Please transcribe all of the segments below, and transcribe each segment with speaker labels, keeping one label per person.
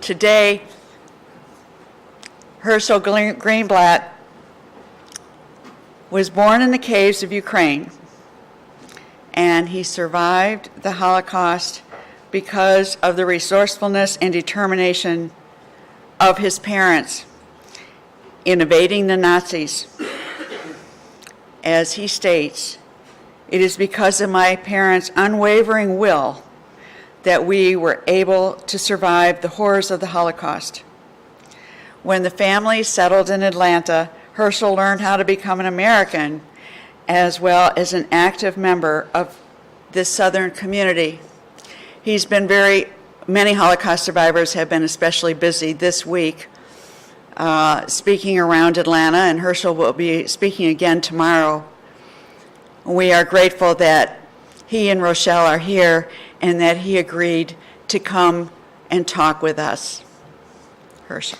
Speaker 1: Today, Herschel Greenblatt was born in the caves of Ukraine, and he survived the Holocaust because of the resourcefulness and determination of his parents in evading the Nazis. As he states, "It is because of my parents' unwavering will that we were able to survive the horrors of the Holocaust." When the family settled in Atlanta, Herschel learned how to become an American as well as an active member of this Southern community. Many Holocaust survivors have been especially busy this week speaking around Atlanta, and Herschel will be speaking again tomorrow. We are grateful that he and Rochelle are here and that he agreed to come and talk with us. Herschel.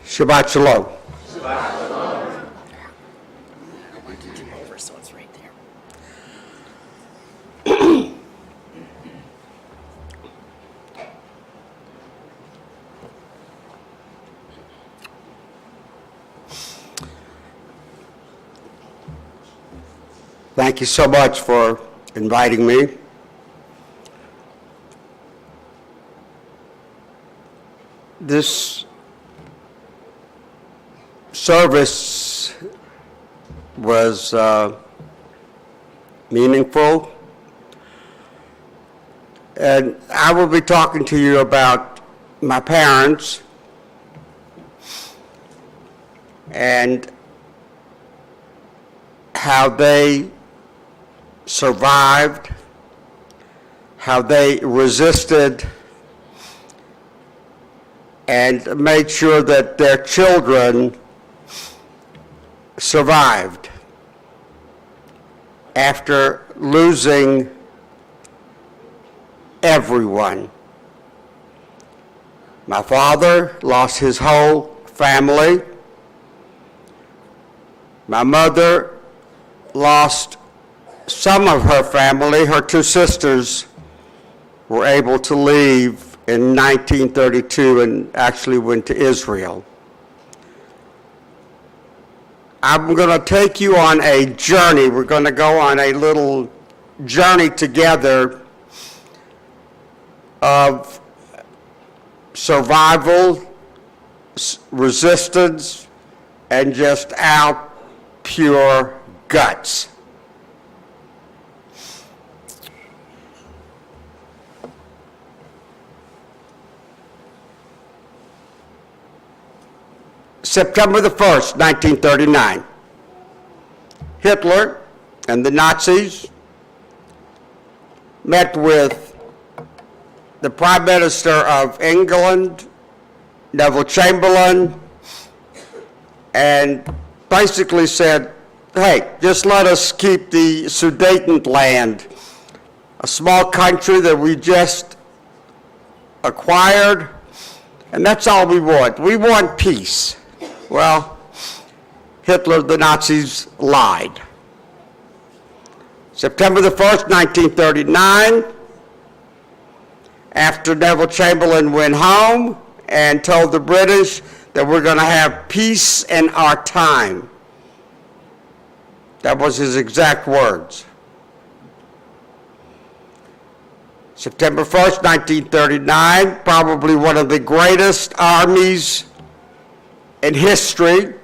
Speaker 2: Shabbat Shalom.
Speaker 1: Shabbat Shalom.
Speaker 2: Thank you so much for inviting me. This service was meaningful, and I will be talking to you about my parents and how they survived, how they resisted, and made sure that their children survived after losing everyone. My father lost his whole family. My mother lost some of her family. Her two sisters were able to leave in 1932 and actually went to Israel. I'm going to take you on a journey. We're going to go on a little journey together of survival, resistance, and just out pure guts. September the 1st, 1939. Hitler and the Nazis met with the Prime Minister of England, Neville Chamberlain, and basically said, hey, just let us keep the Sudetenland, a small country that we just acquired, and that's all we want. We want peace. Well, Hitler, the Nazis, lied. September the 1st, 1939, after Neville Chamberlain went home and told the British that we're going to have peace in our time. That was his exact words. September 1st, 1939, probably one of the greatest armies in history,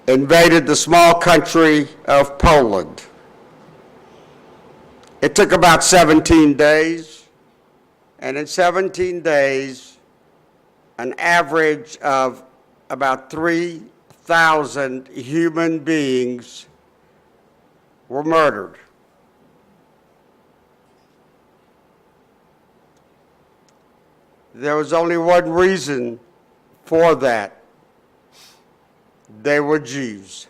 Speaker 2: invaded the small country of Poland. It took about 17 days, and in 17 days, an average of about 3,000 human beings were murdered. There was only one reason for that, They were Jews.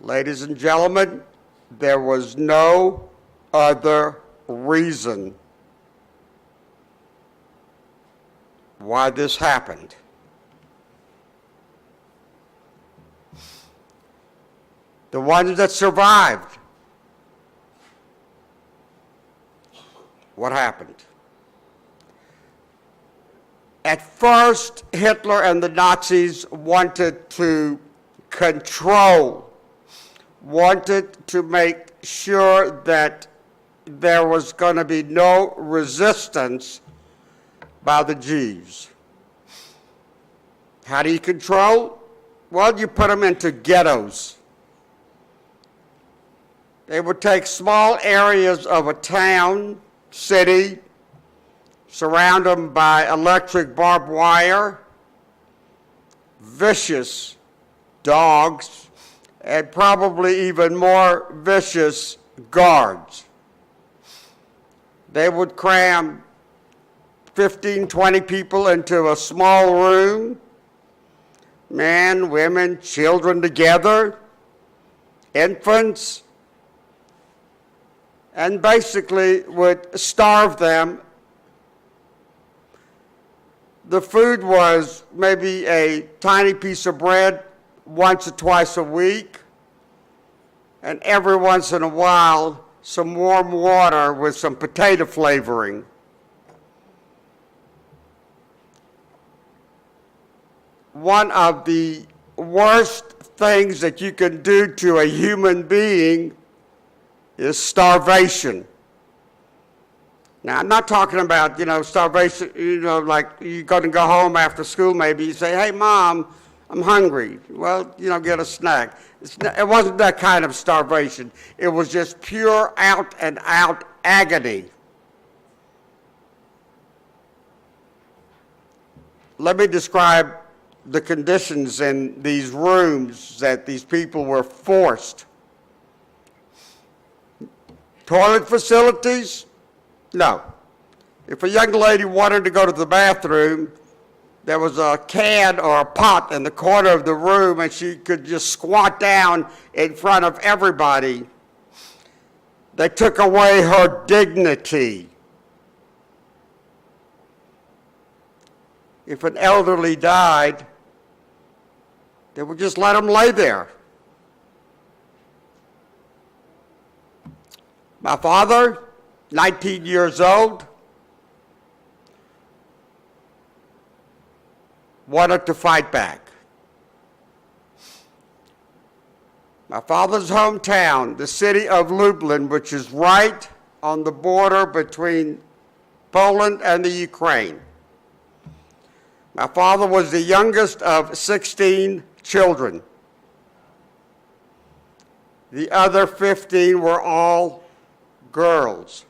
Speaker 2: Ladies and gentlemen, there was no other reason why this happened. The ones that survived, what happened? At first, Hitler and the Nazis wanted to control, wanted to make sure that there was going to be no resistance by the Jews. How do you control? Well, you put them into ghettos. They would take small areas of a town, city, surround them by electric barbed wire, vicious dogs, and probably even more vicious guards. They would cram 15, 20 people into a small room, men, women, children together, infants, and basically would starve them. The food was maybe a tiny piece of bread once or twice a week, and every once in a while, some warm water with some potato flavoring. One of the worst things that you can do to a human being is starvation. Now, I'm not talking about, starvation, like you're going to go home after school maybe, you say, hey, Mom, I'm hungry. Well, get a snack. It wasn't that kind of starvation. It was just pure out and out agony. Let me describe the conditions in these rooms that these people were forced. Toilet facilities? No. If a young lady wanted to go to the bathroom, there was a can or a pot in the corner of the room and she could just squat down in front of everybody. They took away her dignity. If an elderly died, they would just let him lay there. My father, 19 years old, wanted to fight back. My father's hometown, the city of Lublin, which is right on the border between Poland and the Ukraine. My father was the youngest of 16 children. The other 15 were all girls.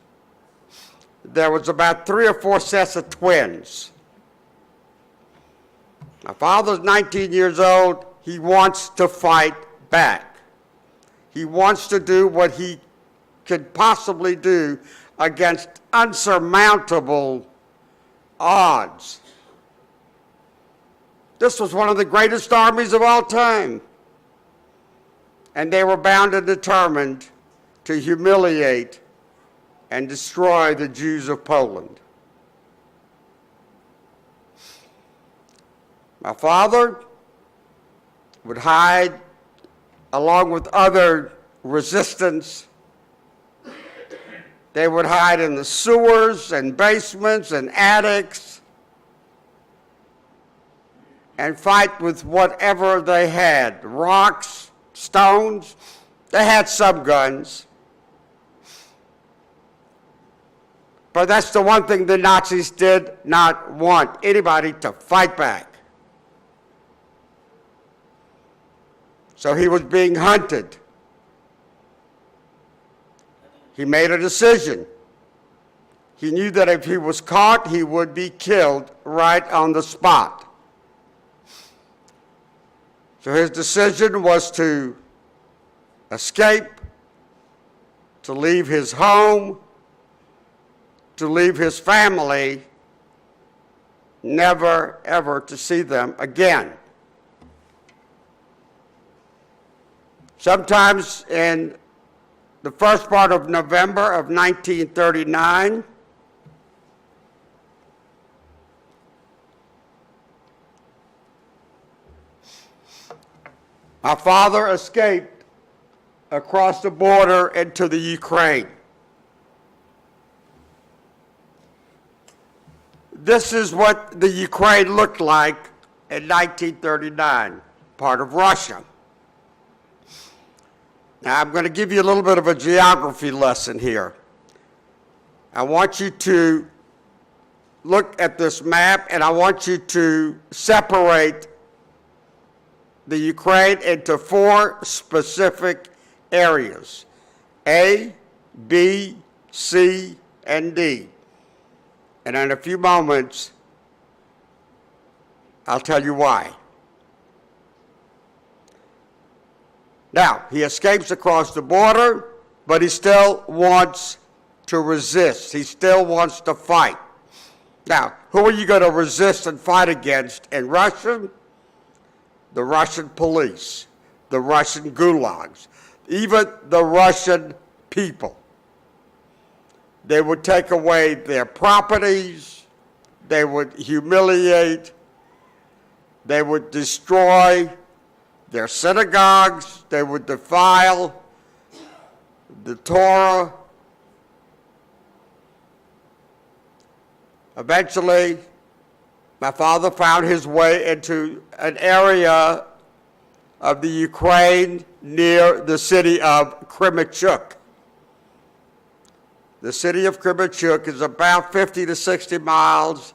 Speaker 2: There was about 3 or 4 sets of twins. My father's 19 years old. He wants to fight back. He wants to do what he could possibly do against unsurmountable odds. This was one of the greatest armies of all time. And they were bound and determined to humiliate and destroy the Jews of Poland. My father would hide along with other resistance. They would hide in the sewers and basements and attics and fight with whatever they had, rocks, stones. They had some guns. But that's the one thing the Nazis did not want anybody to fight back. So he was being hunted. He made a decision. He knew that if he was caught, he would be killed right on the spot. So his decision was to escape, to leave his home, to leave his family, never ever to see them again. Sometimes in the first part of November of 1939, my father escaped across the border into the Ukraine. This is what the Ukraine looked like in 1939, part of Russia. Now, I'm going to give you a little bit of a geography lesson here. I want you to look at this map, and I want you to separate the Ukraine into 4 specific areas: A, B, C, and D. And in a few moments, I'll tell you why. Now, he escapes across the border, but he still wants to resist. He still wants to fight. Now, who are you going to resist and fight against in Russia? The Russian police, the Russian gulags, even the Russian people. They would take away their properties, they would humiliate, they would destroy their synagogues, they would defile the Torah. Eventually, my father found his way into an area of the Ukraine near the city of Kremenchuk. The city of Kremenchuk is about 50 to 60 miles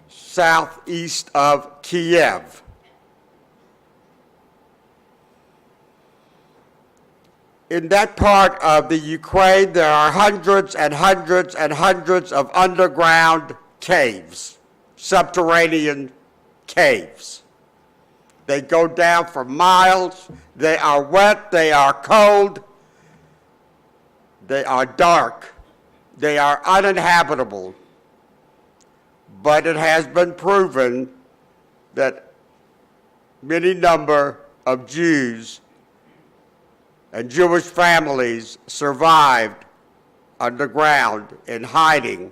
Speaker 2: southeast of Kiev. In that part of the Ukraine, there are hundreds and hundreds and hundreds of underground caves, subterranean caves. They go down for miles. They are wet, they are cold, they are dark, they are uninhabitable. But it has been proven that many number of Jews and Jewish families survived underground in hiding,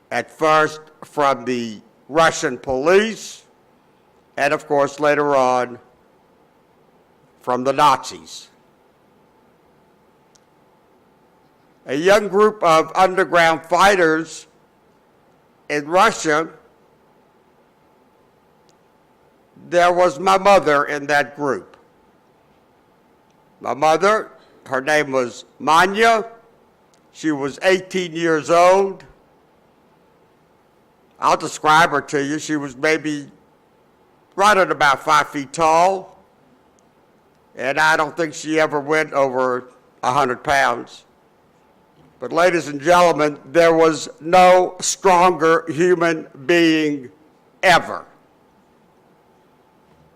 Speaker 2: at first from the Russian police, and of course later on from the Nazis. A young group of underground fighters in Russia, there was my mother in that group. My mother, her name was Manya. She was 18 years old. I'll describe her to you. She was maybe right at about 5 feet tall, and I don't think she ever went over 100 pounds. But ladies and gentlemen, there was no stronger human being ever.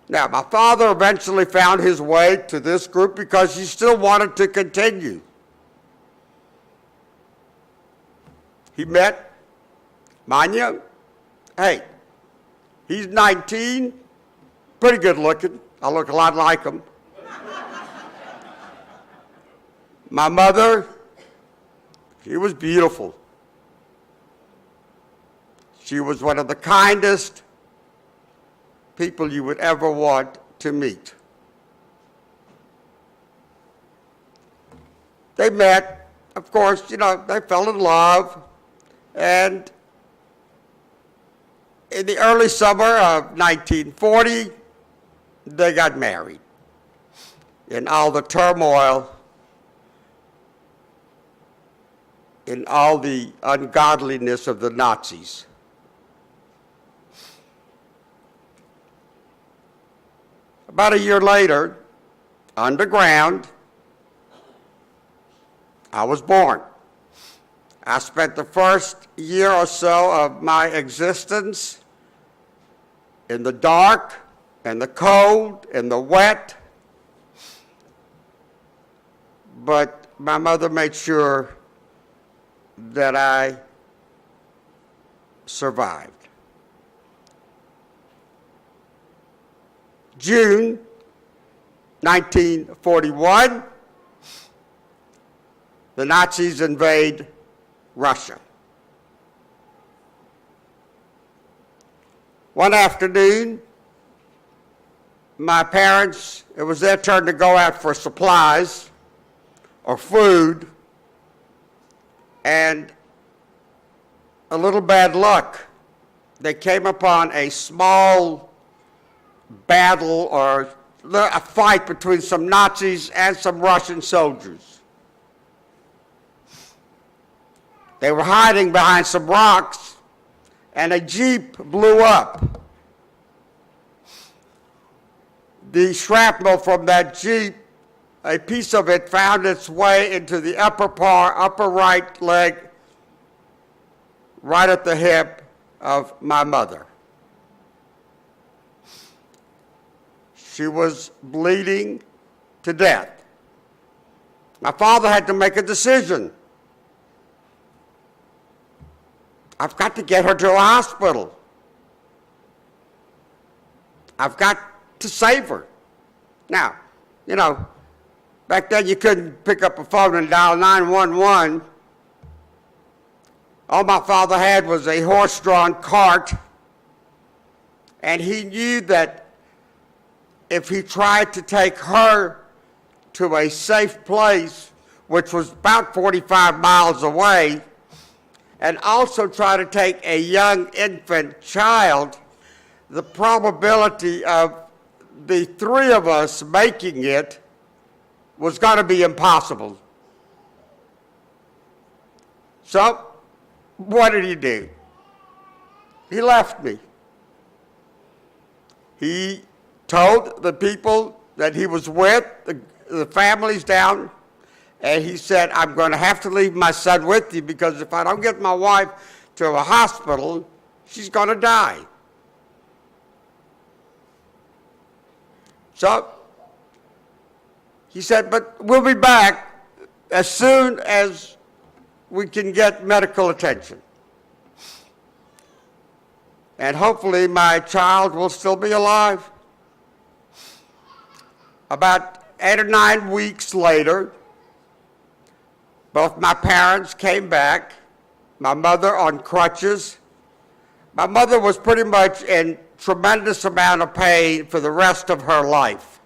Speaker 2: Now, my father eventually found his way to this group because he still wanted to continue. He met Manya. Hey, he's 19, pretty good looking. I look a lot like him. My mother, she was beautiful. She was one of the kindest people you would ever want to meet. They met, of course, they fell in love, and in the early summer of 1940, they got married. In all the turmoil, in all the ungodliness of the Nazis. About a year later, underground, I was born. I spent the first year or so of my existence in the dark, and the cold, and the wet. But my mother made sure that I survived. June 1941, the Nazis invade Russia. One afternoon, my parents, it was their turn to go out for supplies or food, and a little bad luck. They came upon a small battle or a fight between some Nazis and some Russian soldiers. They were hiding behind some rocks, and a Jeep blew up. The shrapnel from that Jeep, a piece of it found its way into the upper right leg, right at the hip of my mother. She was bleeding to death. My father had to make a decision. I've got to get her to a hospital. I've got to save her. Now, you know, back then you couldn't pick up a phone and dial 911. All my father had was a horse-drawn cart, and he knew that if he tried to take her to a safe place, which was about 45 miles away, and also try to take a young infant child, the probability of the three of us making it was going to be impossible. So, what did he do? He left me. He told the people that he was with, the families down, and he said, I'm going to have to leave my son with you because if I don't get my wife to a hospital, she's going to die. So he said, but we'll be back as soon as we can get medical attention. And hopefully my child will still be alive. About 8 or 9 weeks later, both my parents came back, my mother on crutches. My mother was pretty much in tremendous amount of pain for the rest of her life.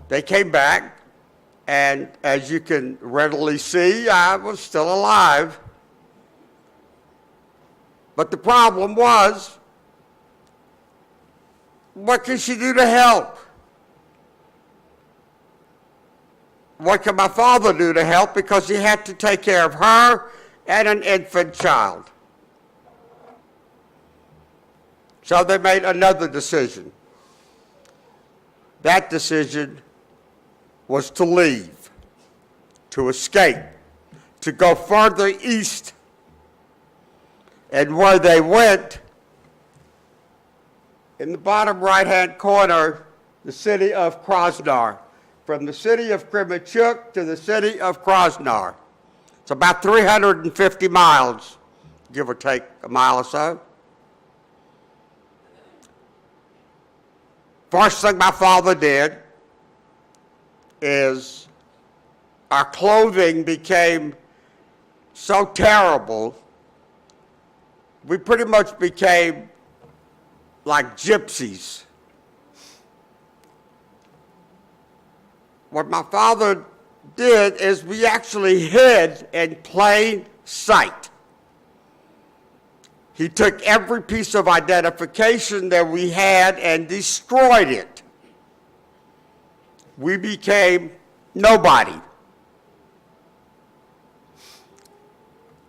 Speaker 2: They came back, and as you can readily see, I was still alive. But the problem was, what can she do to help? What can my father do to help? Because he had to take care of her and an infant child. So they made another decision. That decision was to leave, to escape, to go further east. And where they went, in the bottom right-hand corner, the city of Krasnodar. From the city of Kremenchuk to the city of Krasnodar. It's about 350 miles, give or take a mile or so. First thing my father did is our clothing became so terrible, we pretty much became like gypsies. What my father did is we actually hid in plain sight. He took every piece of identification that we had and destroyed it. We became nobody.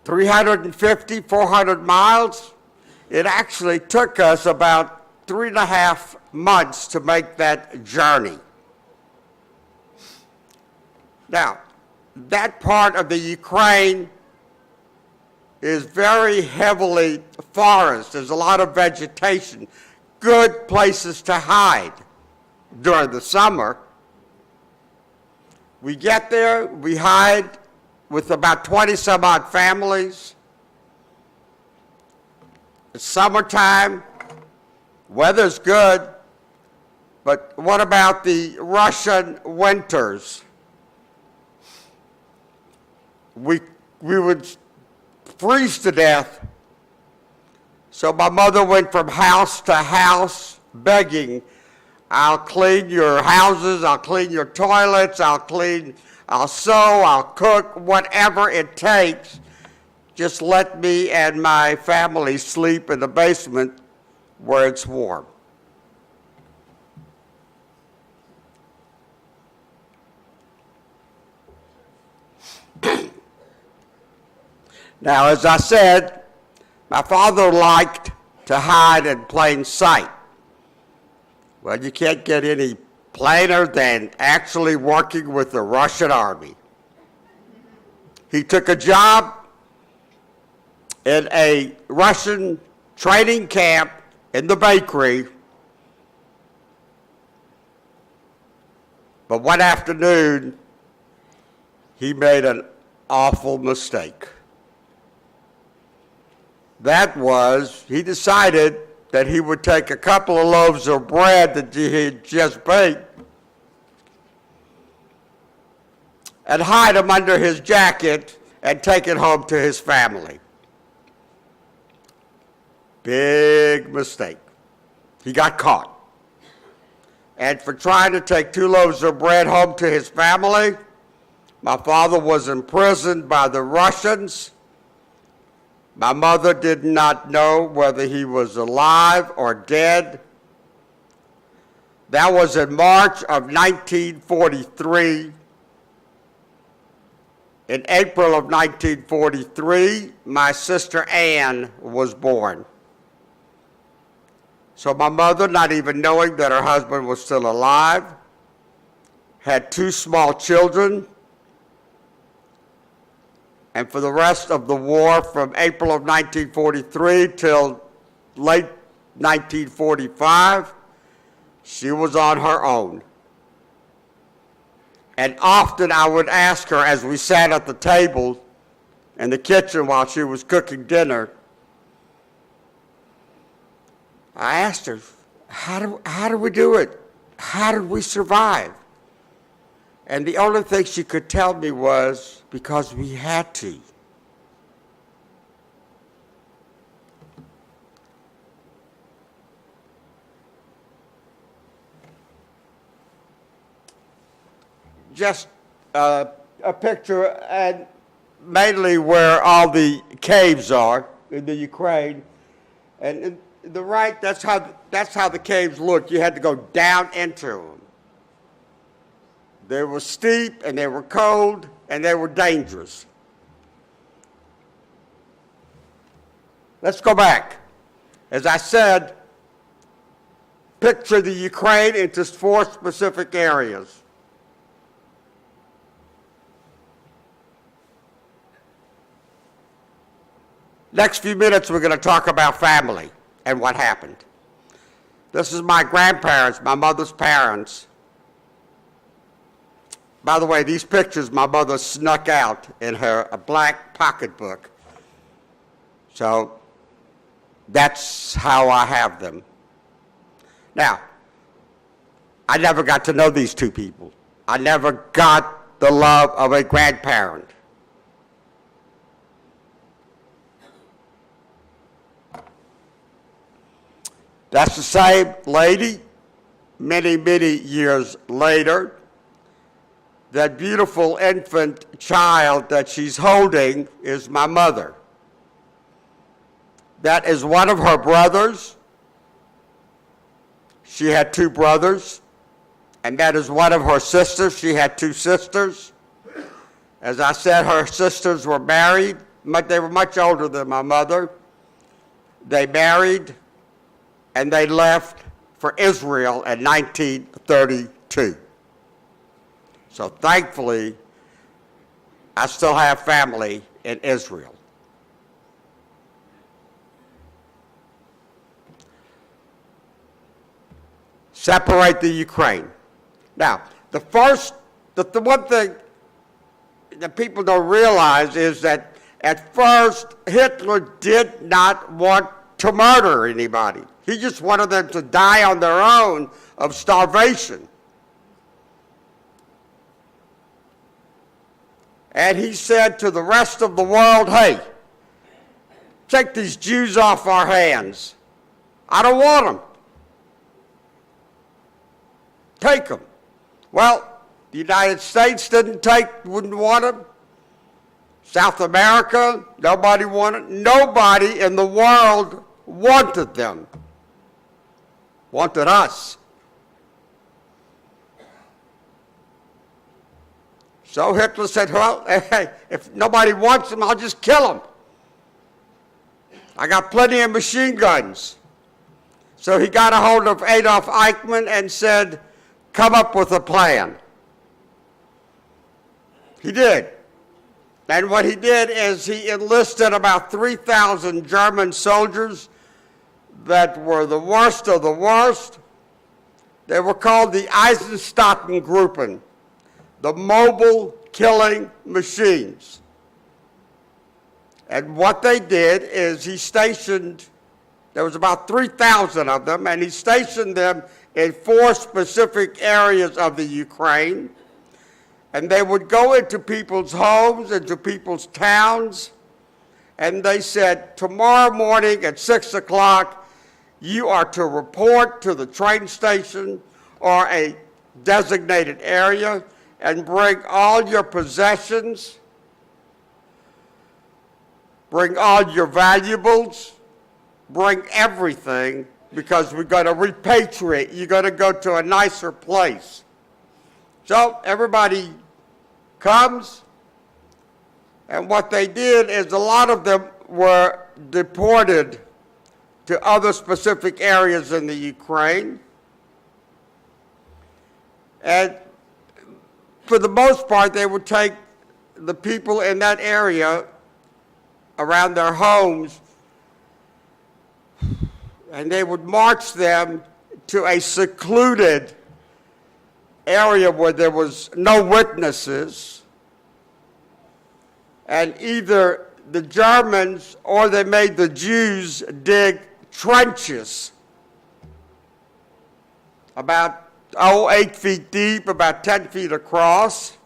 Speaker 2: 350, 400 miles. It actually took us about 3.5 months to make that journey. Now, that part of the Ukraine is very heavily forest. There's a lot of vegetation, good places to hide during the summer. We get there, we hide with about 20 some odd families. It's summertime, Weather's good, but what about the Russian winters? We would freeze to death. So my mother went from house to house begging, I'll clean your houses, I'll clean your toilets, I'll sew, I'll cook, whatever it takes. Just let me and my family sleep in the basement where it's warm. Now, as I said, my father liked to hide in plain sight. Well, you can't get any plainer than actually working with the Russian army. He took a job in a Russian training camp in the bakery. But one afternoon, he made an awful mistake. That was, he decided that he would take a couple of loaves of bread that he had just baked and hide them under his jacket and take it home to his family. Big mistake. He got caught. And for trying to take 2 loaves of bread home to his family, my father was imprisoned by the Russians. My mother did not know whether he was alive or dead. That was in March of 1943. In April of 1943, my sister Ann was born. So my mother, not even knowing that her husband was still alive, had 2 small children. And for the rest of the war, from April of 1943 till late 1945, she was on her own. And often I would ask her as we sat at the table in the kitchen while she was cooking dinner, I asked her, how do we do it? How did we survive? And the only thing she could tell me was, because we had to. Just a picture, and mainly where all the caves are in the Ukraine. And in the right, that's how the caves looked. You had to go down into them. They were steep, and they were cold, and they were dangerous. Let's go back. As I said, picture the Ukraine into 4 specific areas. Next few minutes, we're going to talk about family and what happened. This is my grandparents, my mother's parents. By the way, these pictures my mother snuck out in her black pocketbook. So that's how I have them. Now, I never got to know these 2 people. I never got the love of a grandparent. That's the same lady, many, many years later. That beautiful infant child that she's holding is my mother. That is one of her brothers. She had 2 brothers. And that is one of her sisters. She had 2 sisters. As I said, her sisters were married. They were much older than my mother. They married, and they left for Israel in 1932. So thankfully, I still have family in Israel. Separate the Ukraine. Now, the one thing that people don't realize is that at first Hitler did not want to murder anybody. He just wanted them to die on their own of starvation. And he said to the rest of the world, hey, take these Jews off our hands. I don't want them. Take them. Well, the United States wouldn't want them. South America, nobody wanted. Nobody in the world wanted them. Wanted us. So Hitler said, well, hey, if nobody wants them, I'll just kill them. I got plenty of machine guns. So he got a hold of Adolf Eichmann and said, come up with a plan. He did. And what he did is he enlisted about 3,000 German soldiers that were the worst of the worst. They were called the Eisenstattengruppen, the mobile killing machines. And what they did is he stationed, there was about 3,000 of them, and he stationed them in 4 specific areas of the Ukraine. And they would go into people's homes, into people's towns, and they said, tomorrow morning at 6 o'clock, you are to report to the train station or a designated area and bring all your possessions, bring all your valuables, bring everything, because we're going to repatriate. You're going to go to a nicer place. So everybody comes, and what they did is a lot of them were deported to other specific areas in the Ukraine. And for the most part, they would take the people in that area around their homes, and they would march them to a secluded area where there was no witnesses, and either the Germans or they made the Jews dig trenches about 8 feet deep, about 10 feet across.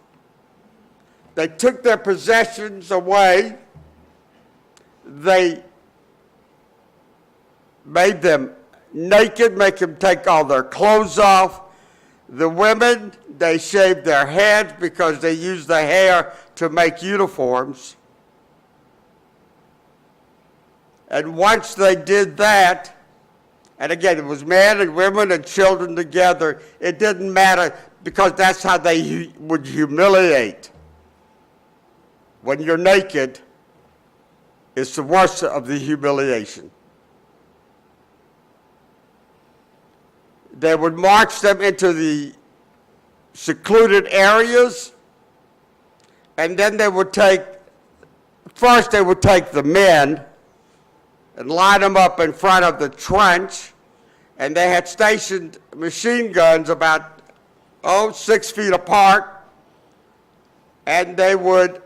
Speaker 2: They took their possessions away. They made them naked, make them take all their clothes off. The women, they shaved their heads because they used the hair to make uniforms. And once they did that, and again, it was men and women and children together, it didn't matter because that's how they would humiliate. When you're naked, it's the worst of the humiliation. They would march them into the secluded areas, and then they would take the men and line them up in front of the trench, and they had stationed machine guns about 6 feet apart, and they would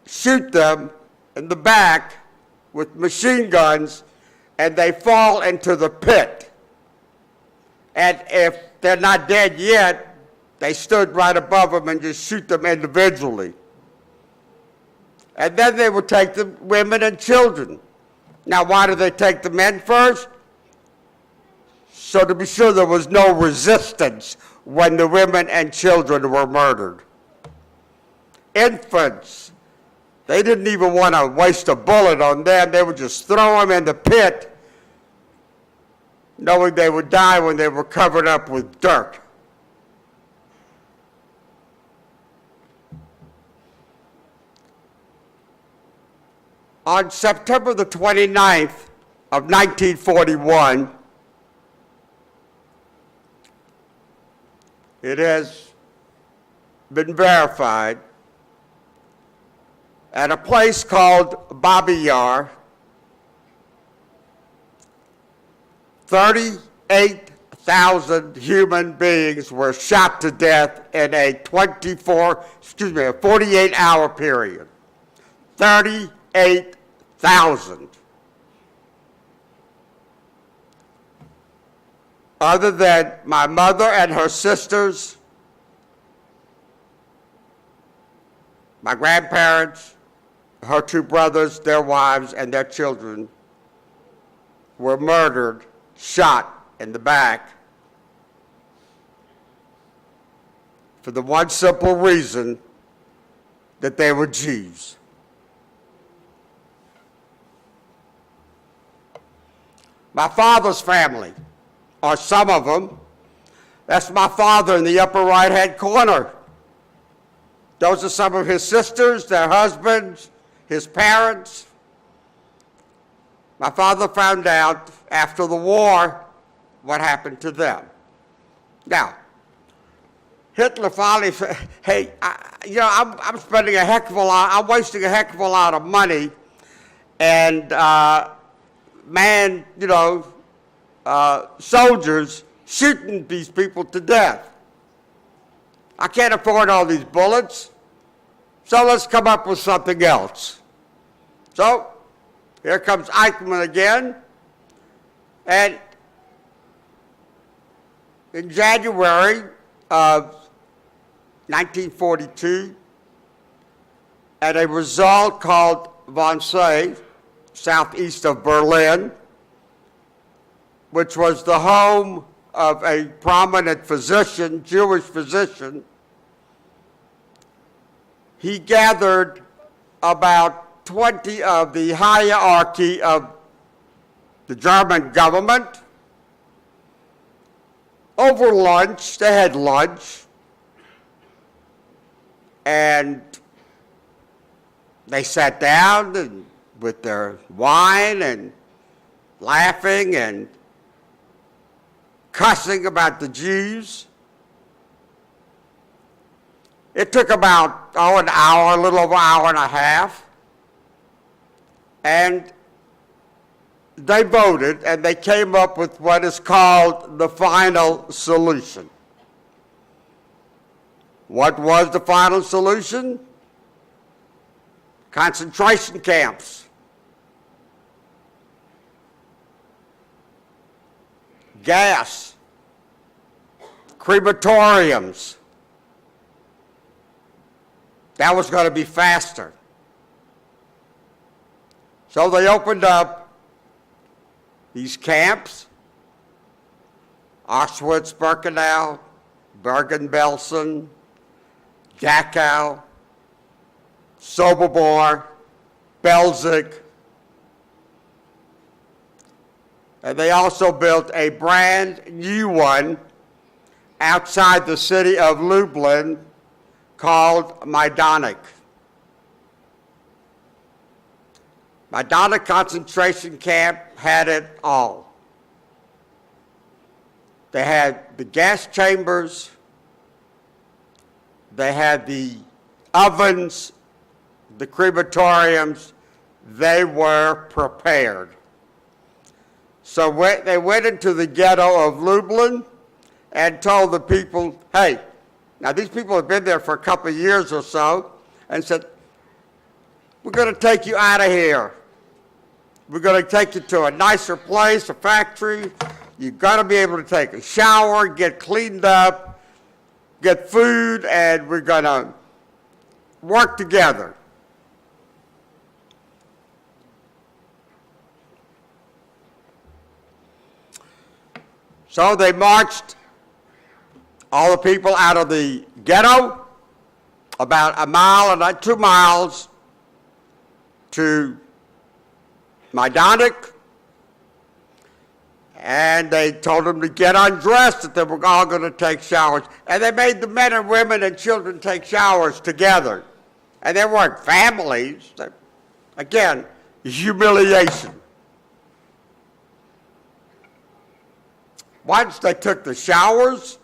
Speaker 2: shoot them in the back with machine guns, and they fall into the pit. And if they're not dead yet, they stood right above them and just shoot them individually. And then they would take the women and children. Now, why do they take the men first? So to be sure there was no resistance when the women and children were murdered. Infants, they didn't even want to waste a bullet on them. They would just throw them in the pit, knowing they would die when they were covered up with dirt. On September the 29th of 1941, it has been verified at a place called Babi Yar, 38,000 human beings were shot to death in a 48-hour period. 38,000. other than my mother and her sisters, my grandparents, her two brothers, their wives, and their children were murdered, shot in the back for the one simple reason that they were Jews. My father's family, or some of them, that's my father in the upper right-hand corner. Those are some of his sisters, their husbands, his parents. My father found out after the war what happened to them. Now, Hitler finally said, hey, I'm spending a heck of a lot, I'm wasting a heck of a lot of money, and soldiers shooting these people to death. I can't afford all these bullets, so let's come up with something else. So here comes Eichmann again, and in January of 1942, at a resort called Wannsee, southeast of Berlin, which was the home of a prominent physician, Jewish physician, he gathered about 20 of the hierarchy of the German government over lunch. They had lunch, and they sat down and with their wine and laughing and cussing about the Jews. It took about, an hour, a little over an hour and a half. And they voted, and they came up with what is called the final solution. What was the final solution? Concentration camps. Gas. Crematoriums. That was going to be faster. So they opened up these camps, Auschwitz, Birkenau, Bergen-Belsen, Dachau, Sobibor, Belzig. And they also built a brand new one outside the city of Lublin called Majdanek. Majdanek concentration camp had it all. They had the gas chambers, they had the ovens, the crematoriums. They were prepared. So they went into the ghetto of Lublin and told the people, hey, now these people have been there for a couple of years or so, and said, we're going to take you out of here. We're going to take you to a nicer place, a factory. You've got to be able to take a shower, get cleaned up, get food, and we're going to work together. So they marched all the people out of the ghetto, about a mile and 2 miles to Majdanek, and they told them to get undressed, that they were all going to take showers. And they made the men and women and children take showers together. And they weren't families. Again, humiliation. Once they took the showers,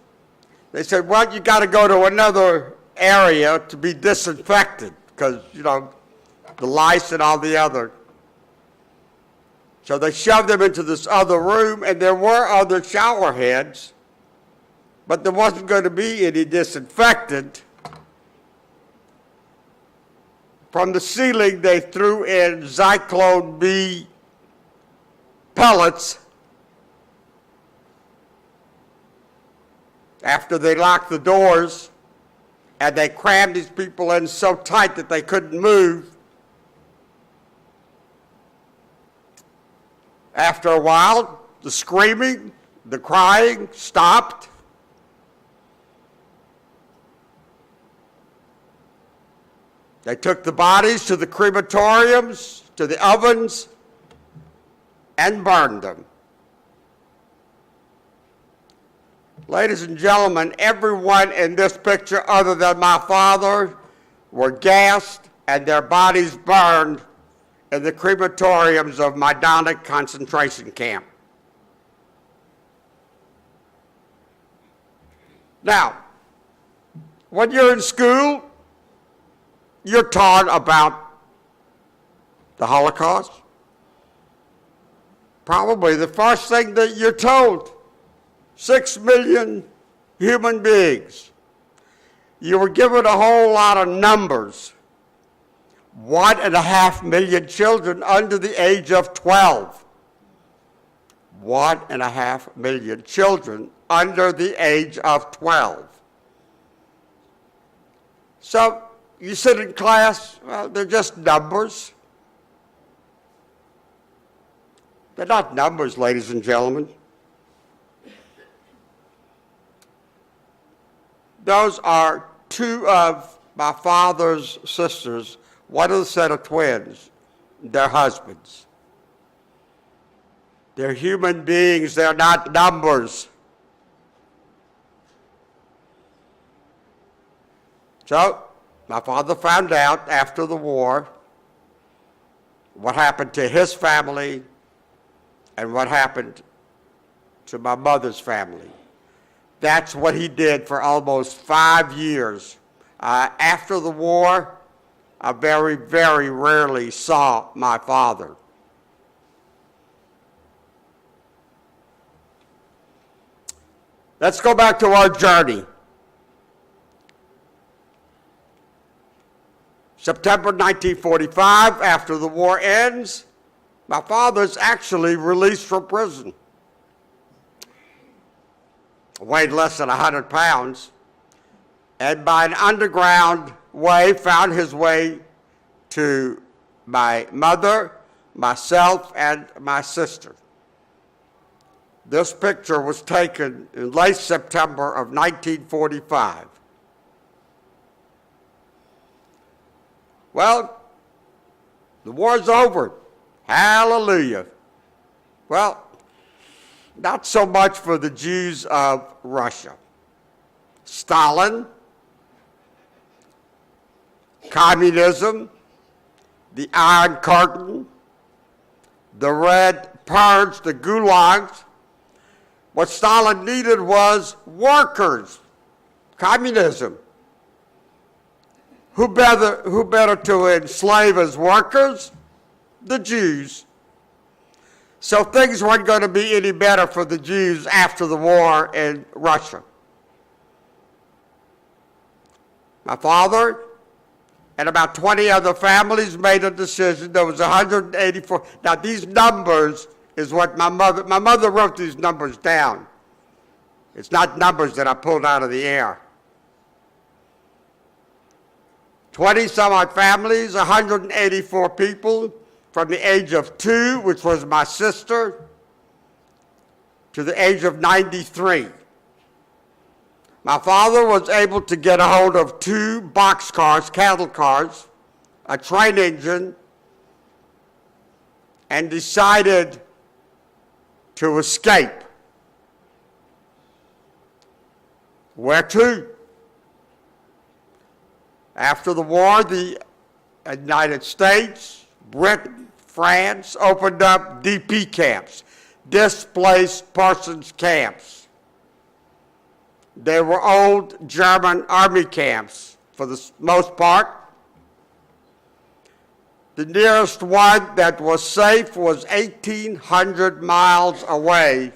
Speaker 2: they said, well, you got to go to another area to be disinfected because, the lice and all the other. So they shoved them into this other room, and there were other shower heads, but there wasn't going to be any disinfectant. From the ceiling, they threw in Zyklon B pellets after they locked the doors and they crammed these people in so tight that they couldn't move. After a while, the screaming, the crying stopped. They took the bodies to the crematoriums, to the ovens, and burned them. Ladies and gentlemen, everyone in this picture other than my father were gassed and their bodies burned in the crematoriums of Majdanek concentration camp. Now, when you're in school, you're taught about the Holocaust. Probably the first thing that you're told, 6 million human beings. You were given a whole lot of numbers. 1.5 million children under the age of 12. 1.5 million children under the age of 12. So you sit in class, well, they're just numbers. They're not numbers, ladies and gentlemen. Those are two of my father's sisters, one of the set of twins, their husbands. They're human beings, they're not numbers. So, my father found out after the war what happened to his family and what happened to my mother's family. That's what he did for almost 5 years. After the war, I very, very rarely saw my father. Let's go back to our journey. September 1945, after the war ends, my father's actually released from prison. Weighed less than 100 pounds, and by an underground way found his way to my mother, myself, and my sister. This picture was taken in late September of 1945. Well, the war's over. Hallelujah. Well, not so much for the Jews of Russia. Stalin, communism, the Iron Curtain, the Red Purge, the gulags. What Stalin needed was workers, communism. Who better to enslave as workers? The Jews. So things weren't going to be any better for the Jews after the war in Russia. My father and about 20 other families made a decision. There was 184. Now these numbers is what my mother wrote these numbers down. It's not numbers that I pulled out of the air. 20 some odd families, 184 people from the age of 2, which was my sister, to the age of 93. My father was able to get a hold of 2 boxcars, cattle cars, a train engine, and decided to escape. Where to? After the war, the United States, Britain, France opened up DP camps, displaced persons camps. They were old German army camps for the most part. The nearest one that was safe was 1,800 miles away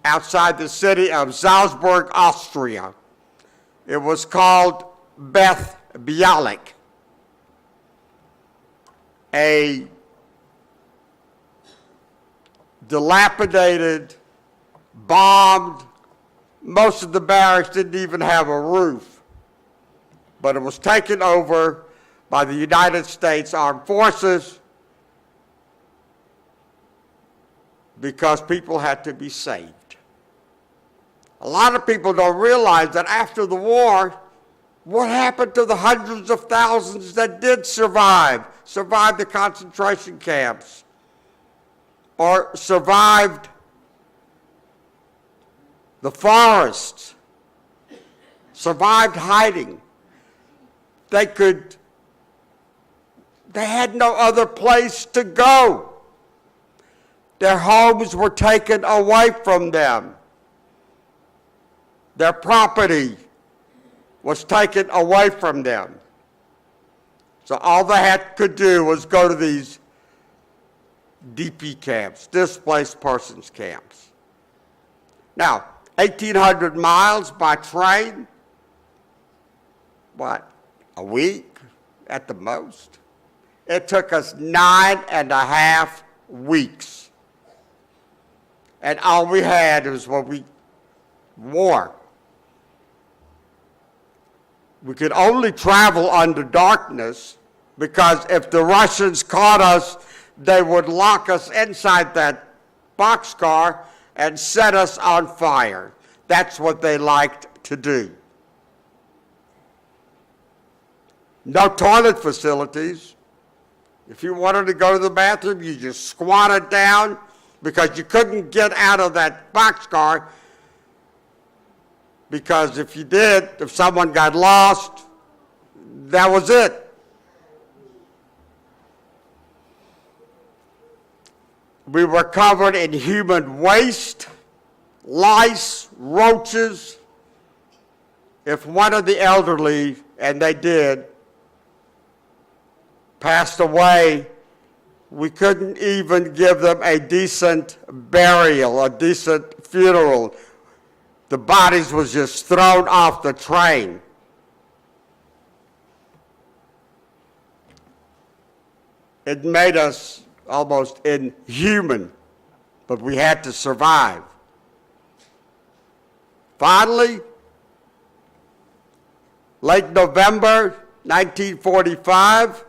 Speaker 2: outside the city of Salzburg, Austria. It was called Beth Bialik, a dilapidated, bombed Most of the barracks didn't even have a roof, but it was taken over by the United States Armed Forces because people had to be saved. A lot of people don't realize that after the war, what happened to the hundreds of thousands that did survive the concentration camps, or survived the forests, survived hiding. They had no other place to go. Their homes were taken away from them. Their property was taken away from them. So all they could do was go to these DP camps, displaced persons camps. Now, 1,800 miles by train, what, a week at the most? It took us 9.5 weeks. And all we had was what we wore. We could only travel under darkness because if the Russians caught us, they would lock us inside that boxcar and set us on fire. That's what they liked to do. No toilet facilities. If you wanted to go to the bathroom, you just squatted down because you couldn't get out of that boxcar, because if you did, if someone got lost, that was it. We were covered in human waste, lice, roaches. If one of the elderly, and they did, passed away, we couldn't even give them a decent burial, a decent funeral. The bodies was just thrown off the train. It made us almost inhuman, but we had to survive. Finally, late November 1945,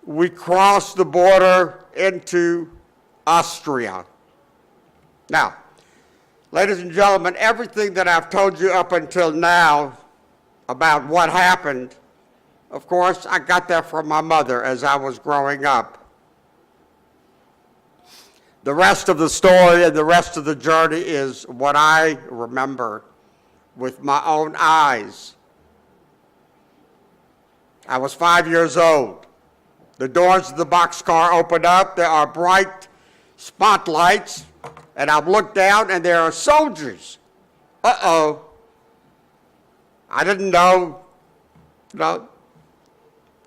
Speaker 2: we crossed the border into Austria. Now, ladies and gentlemen, everything that I've told you up until now about what happened, of course, I got that from my mother as I was growing up. The rest of the story and the rest of the journey is what I remember with my own eyes. I was 5 years old. The doors of the boxcar open up. There are bright spotlights. And I've looked down, and there are soldiers. Uh-oh. I didn't know,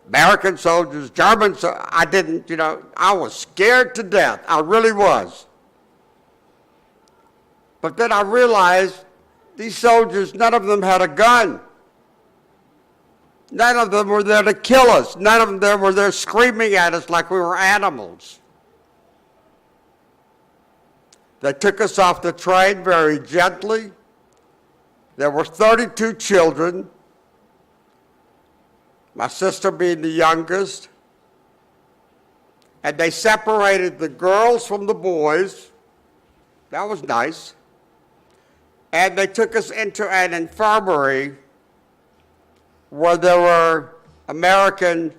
Speaker 2: American soldiers, German soldiers. I didn't, I was scared to death. I really was. But then I realized these soldiers, none of them had a gun. None of them were there to kill us. None of them were there screaming at us like we were animals. They took us off the train very gently. There were 32 children, my sister being the youngest, and they separated the girls from the boys. That was nice. And they took us into an infirmary where there were American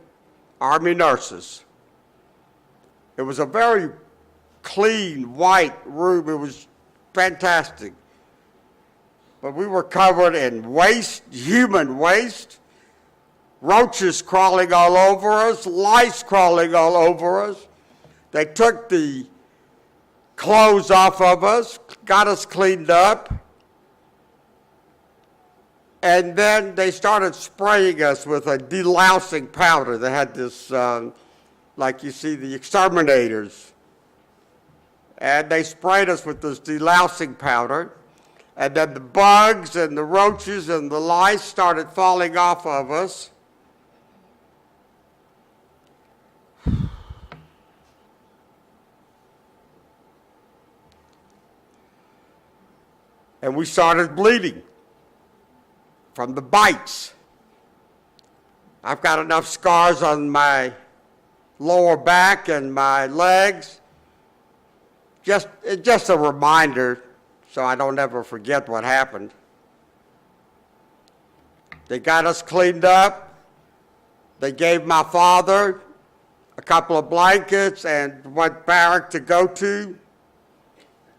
Speaker 2: Army nurses. It was a very clean, white room. It was fantastic. But we were covered in waste, human waste, roaches crawling all over us, lice crawling all over us. They took the clothes off of us, got us cleaned up, and then they started spraying us with a delousing powder. They had this, like you see the exterminators. And they sprayed us with this delousing powder. And then the bugs and the roaches and the lice started falling off of us. and we started bleeding from the bites. I've got enough scars on my lower back and my legs. It's just a reminder so I don't ever forget what happened. They got us cleaned up. They gave my father a couple of blankets and what barrack to go to.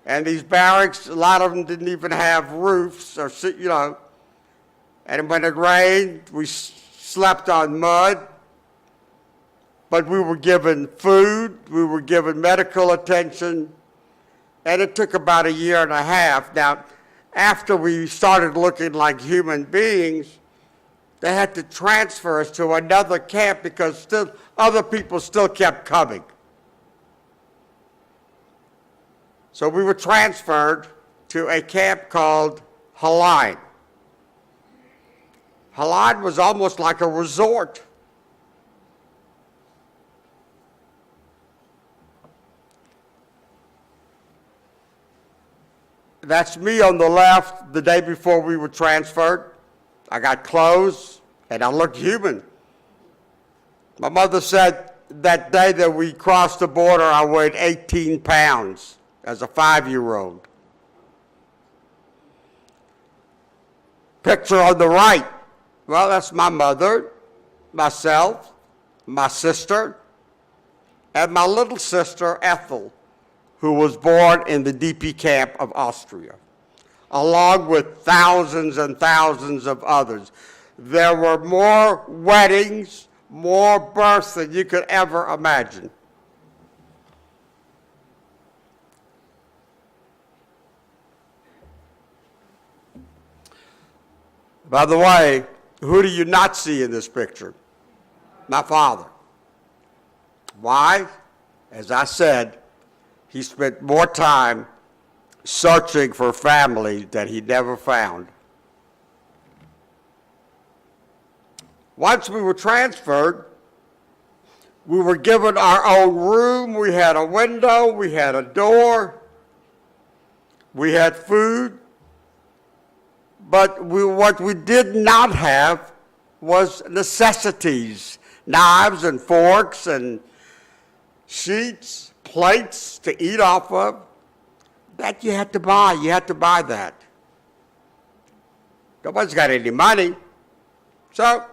Speaker 2: And these barracks, a lot of them didn't even have roofs or, and when it rained, we slept on mud. But we were given food, we were given medical attention, and it took about a year and a half. Now, after we started looking like human beings, they had to transfer us to another camp because other people still kept coming. So we were transferred to a camp called Halide. Halide was almost like a resort. That's me on the left the day before we were transferred. I got clothes, and I looked human. My mother said that day that we crossed the border, I weighed 18 pounds as a 5-year-old. Picture on the right. Well, that's my mother, myself, my sister, and my little sister, Ethel, who was born in the DP camp of Austria, along with thousands and thousands of others. There were more weddings, more births than you could ever imagine. By the way, who do you not see in this picture? My father. Why? As I said, he spent more time searching for family that he never found. Once we were transferred, we were given our own room. We had a window, we had a door, we had food. But what we did not have was necessities, knives and forks and sheets, plates to eat off of. That you had to buy. You had to buy that. Nobody's got any money. So,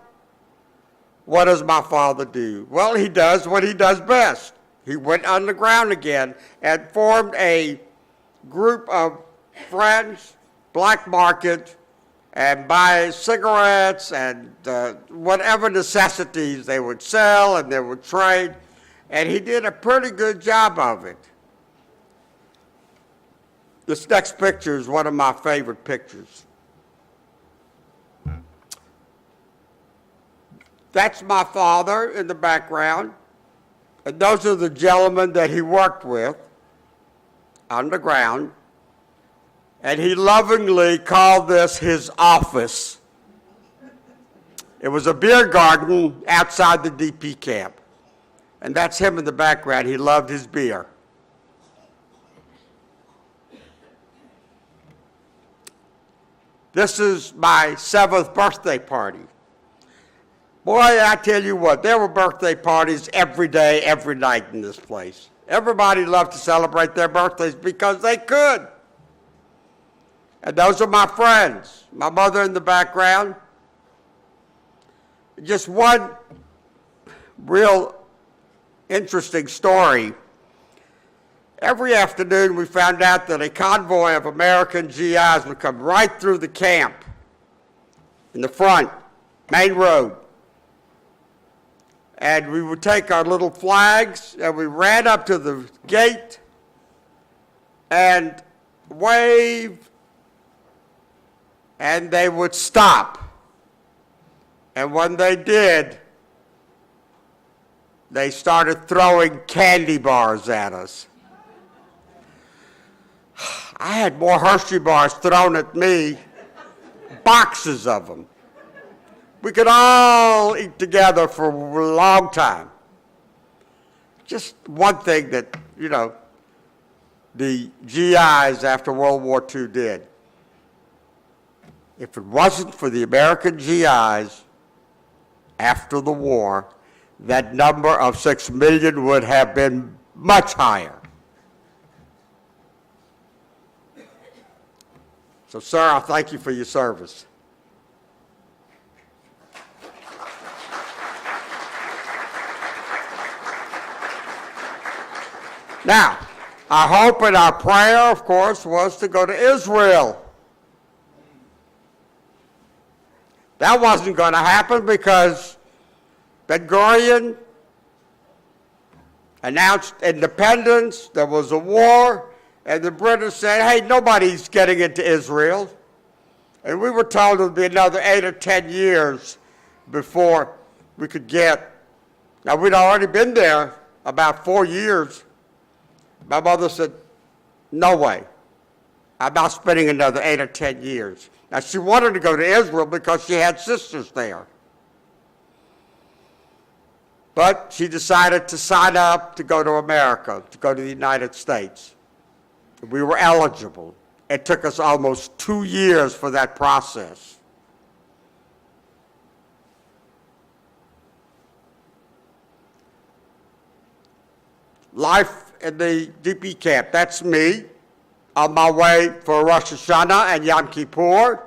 Speaker 2: what does my father do? Well, he does what he does best. He went underground again and formed a group of friends, black market, and buy cigarettes and whatever necessities they would sell and they would trade. And he did a pretty good job of it. This next picture is one of my favorite pictures. That's my father in the background. And those are the gentlemen that he worked with underground. And he lovingly called this his office. It was a beer garden outside the DP camp. And that's him in the background. He loved his beer. This is my 7th birthday party. Boy, I tell you what, there were birthday parties every day, every night in this place. Everybody loved to celebrate their birthdays because they could. And those are my friends. My mother in the background. Just one real interesting story. Every afternoon we found out that a convoy of American GIs would come right through the camp in the front, main road. And we would take our little flags and we ran up to the gate and wave, and they would stop. And when they did, they started throwing candy bars at us. I had more Hershey bars thrown at me, boxes of them. We could all eat together for a long time. Just one thing that, the GIs after World War II did. If it wasn't for the American GIs after the war, that number of 6 million would have been much higher. So, sir, I thank you for your service. Now, our hope and our prayer, of course, was to go to Israel. That wasn't going to happen because Ben-Gurion announced independence, there was a war, and the British said, hey, nobody's getting into Israel. And we were told it would be another 8 or 10 years before we could get. Now, we'd already been there about 4 years. My mother said, no way. I'm not spending another 8 or 10 years. Now, she wanted to go to Israel because she had sisters there. But she decided to sign up to go to America, to go to the United States. We were eligible. It took us almost 2 years for that process. Life in the DP camp, that's me, on my way for Rosh Hashanah and Yom Kippur,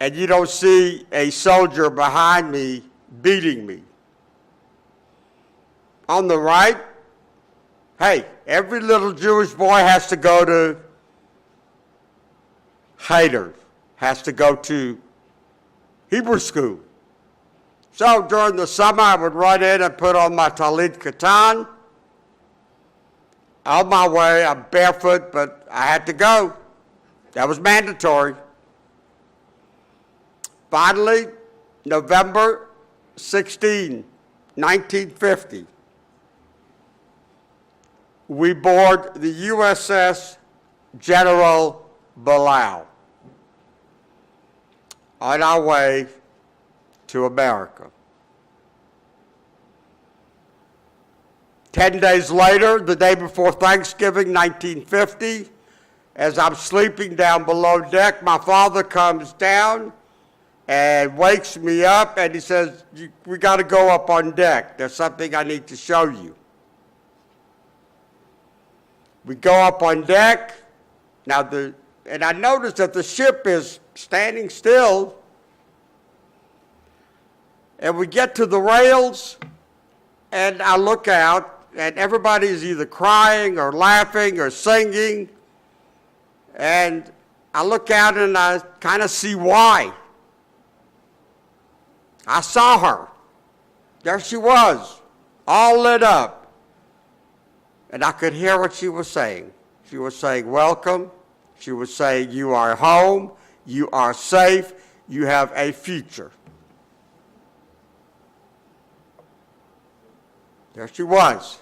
Speaker 2: and you don't see a soldier behind me beating me. On the right, hey, every little Jewish boy has to go to Cheder, has to go to Hebrew school. So during the summer, I would run in and put on my talit katan. On my way, I'm barefoot, but I had to go. That was mandatory. Finally, November 16, 1950, we board the USS General Bilal on our way to America. 10 days later, the day before Thanksgiving, 1950, as I'm sleeping down below deck, my father comes down and wakes me up, and he says, we got to go up on deck. There's something I need to show you. We go up on deck. Now, and I noticed that the ship is standing still, and we get to the rails, and I look out, and everybody is either crying or laughing or singing. And I look out and I kind of see why. I saw her. There she was, all lit up. And I could hear what she was saying. She was saying, welcome. She was saying, you are home, you are safe, you have a future. There she was.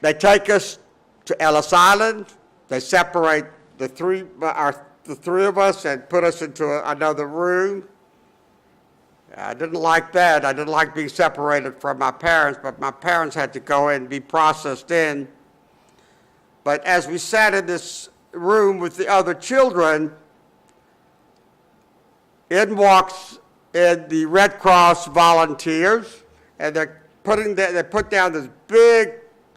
Speaker 2: They take us to Ellis Island. They separate the three of us and put us into another room. I didn't like that. I didn't like being separated from my parents, but my parents had to go in and be processed in. But as we sat in this room with the other children, in walks the Red Cross volunteers, and they put down this big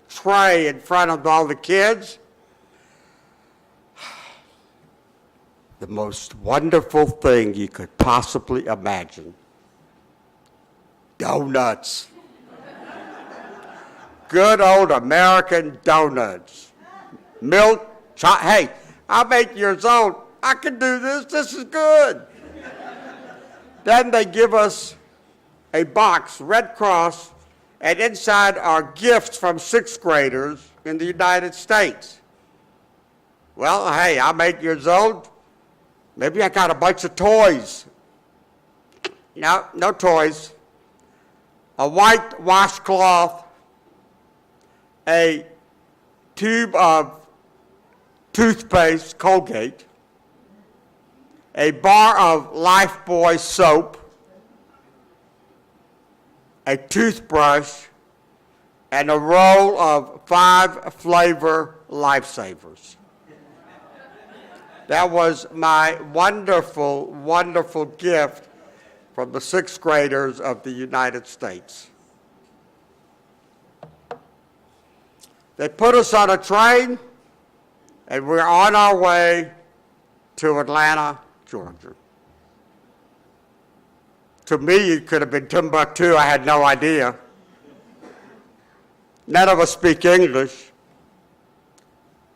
Speaker 2: tray in front of all the kids. The most wonderful thing you could possibly imagine. Donuts. Good old American donuts. Milk, hey, I'm 8 years old. I can do this. This is good. Then they give us a box, Red Cross, and inside are gifts from sixth graders in the United States. Well, hey, I'm 8 years old. Maybe I got a bunch of toys. No toys. A white washcloth, a tube of toothpaste, Colgate, a bar of Lifebuoy soap, a toothbrush, and a roll of 5 flavor lifesavers. That was my wonderful, wonderful gift from the 6th graders of the United States. They put us on a train, and we're on our way to Atlanta, Georgia. To me, it could have been Timbuktu. I had no idea. None of us speak English.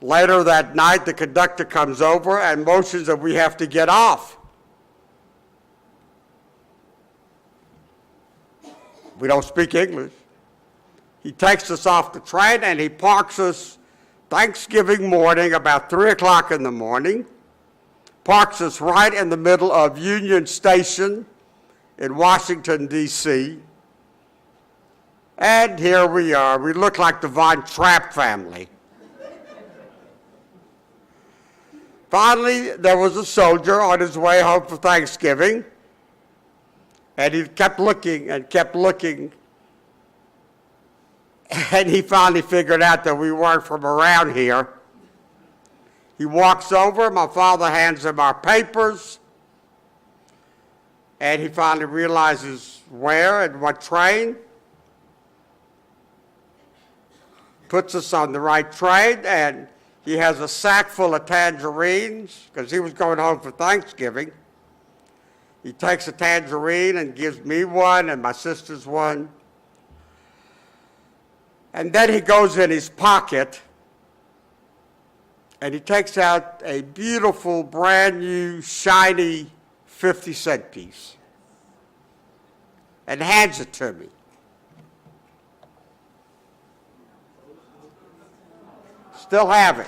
Speaker 2: Later that night, the conductor comes over and motions that we have to get off. We don't speak English. He takes us off the train and he parks us Thanksgiving morning, about 3 o'clock in the morning, parks us right in the middle of Union Station in Washington, D.C. And here we are. We look like the Von Trapp family. Finally, there was a soldier on his way home for Thanksgiving, and he kept looking and kept looking, and he finally figured out that we weren't from around here. He walks over, my father hands him our papers, and he finally realizes where and what train, puts us on the right train, and he has a sack full of tangerines because he was going home for Thanksgiving. He takes a tangerine and gives me one and my sisters one. And then he goes in his pocket and he takes out a beautiful, brand new, shiny 50-cent piece and hands it to me. Still have it.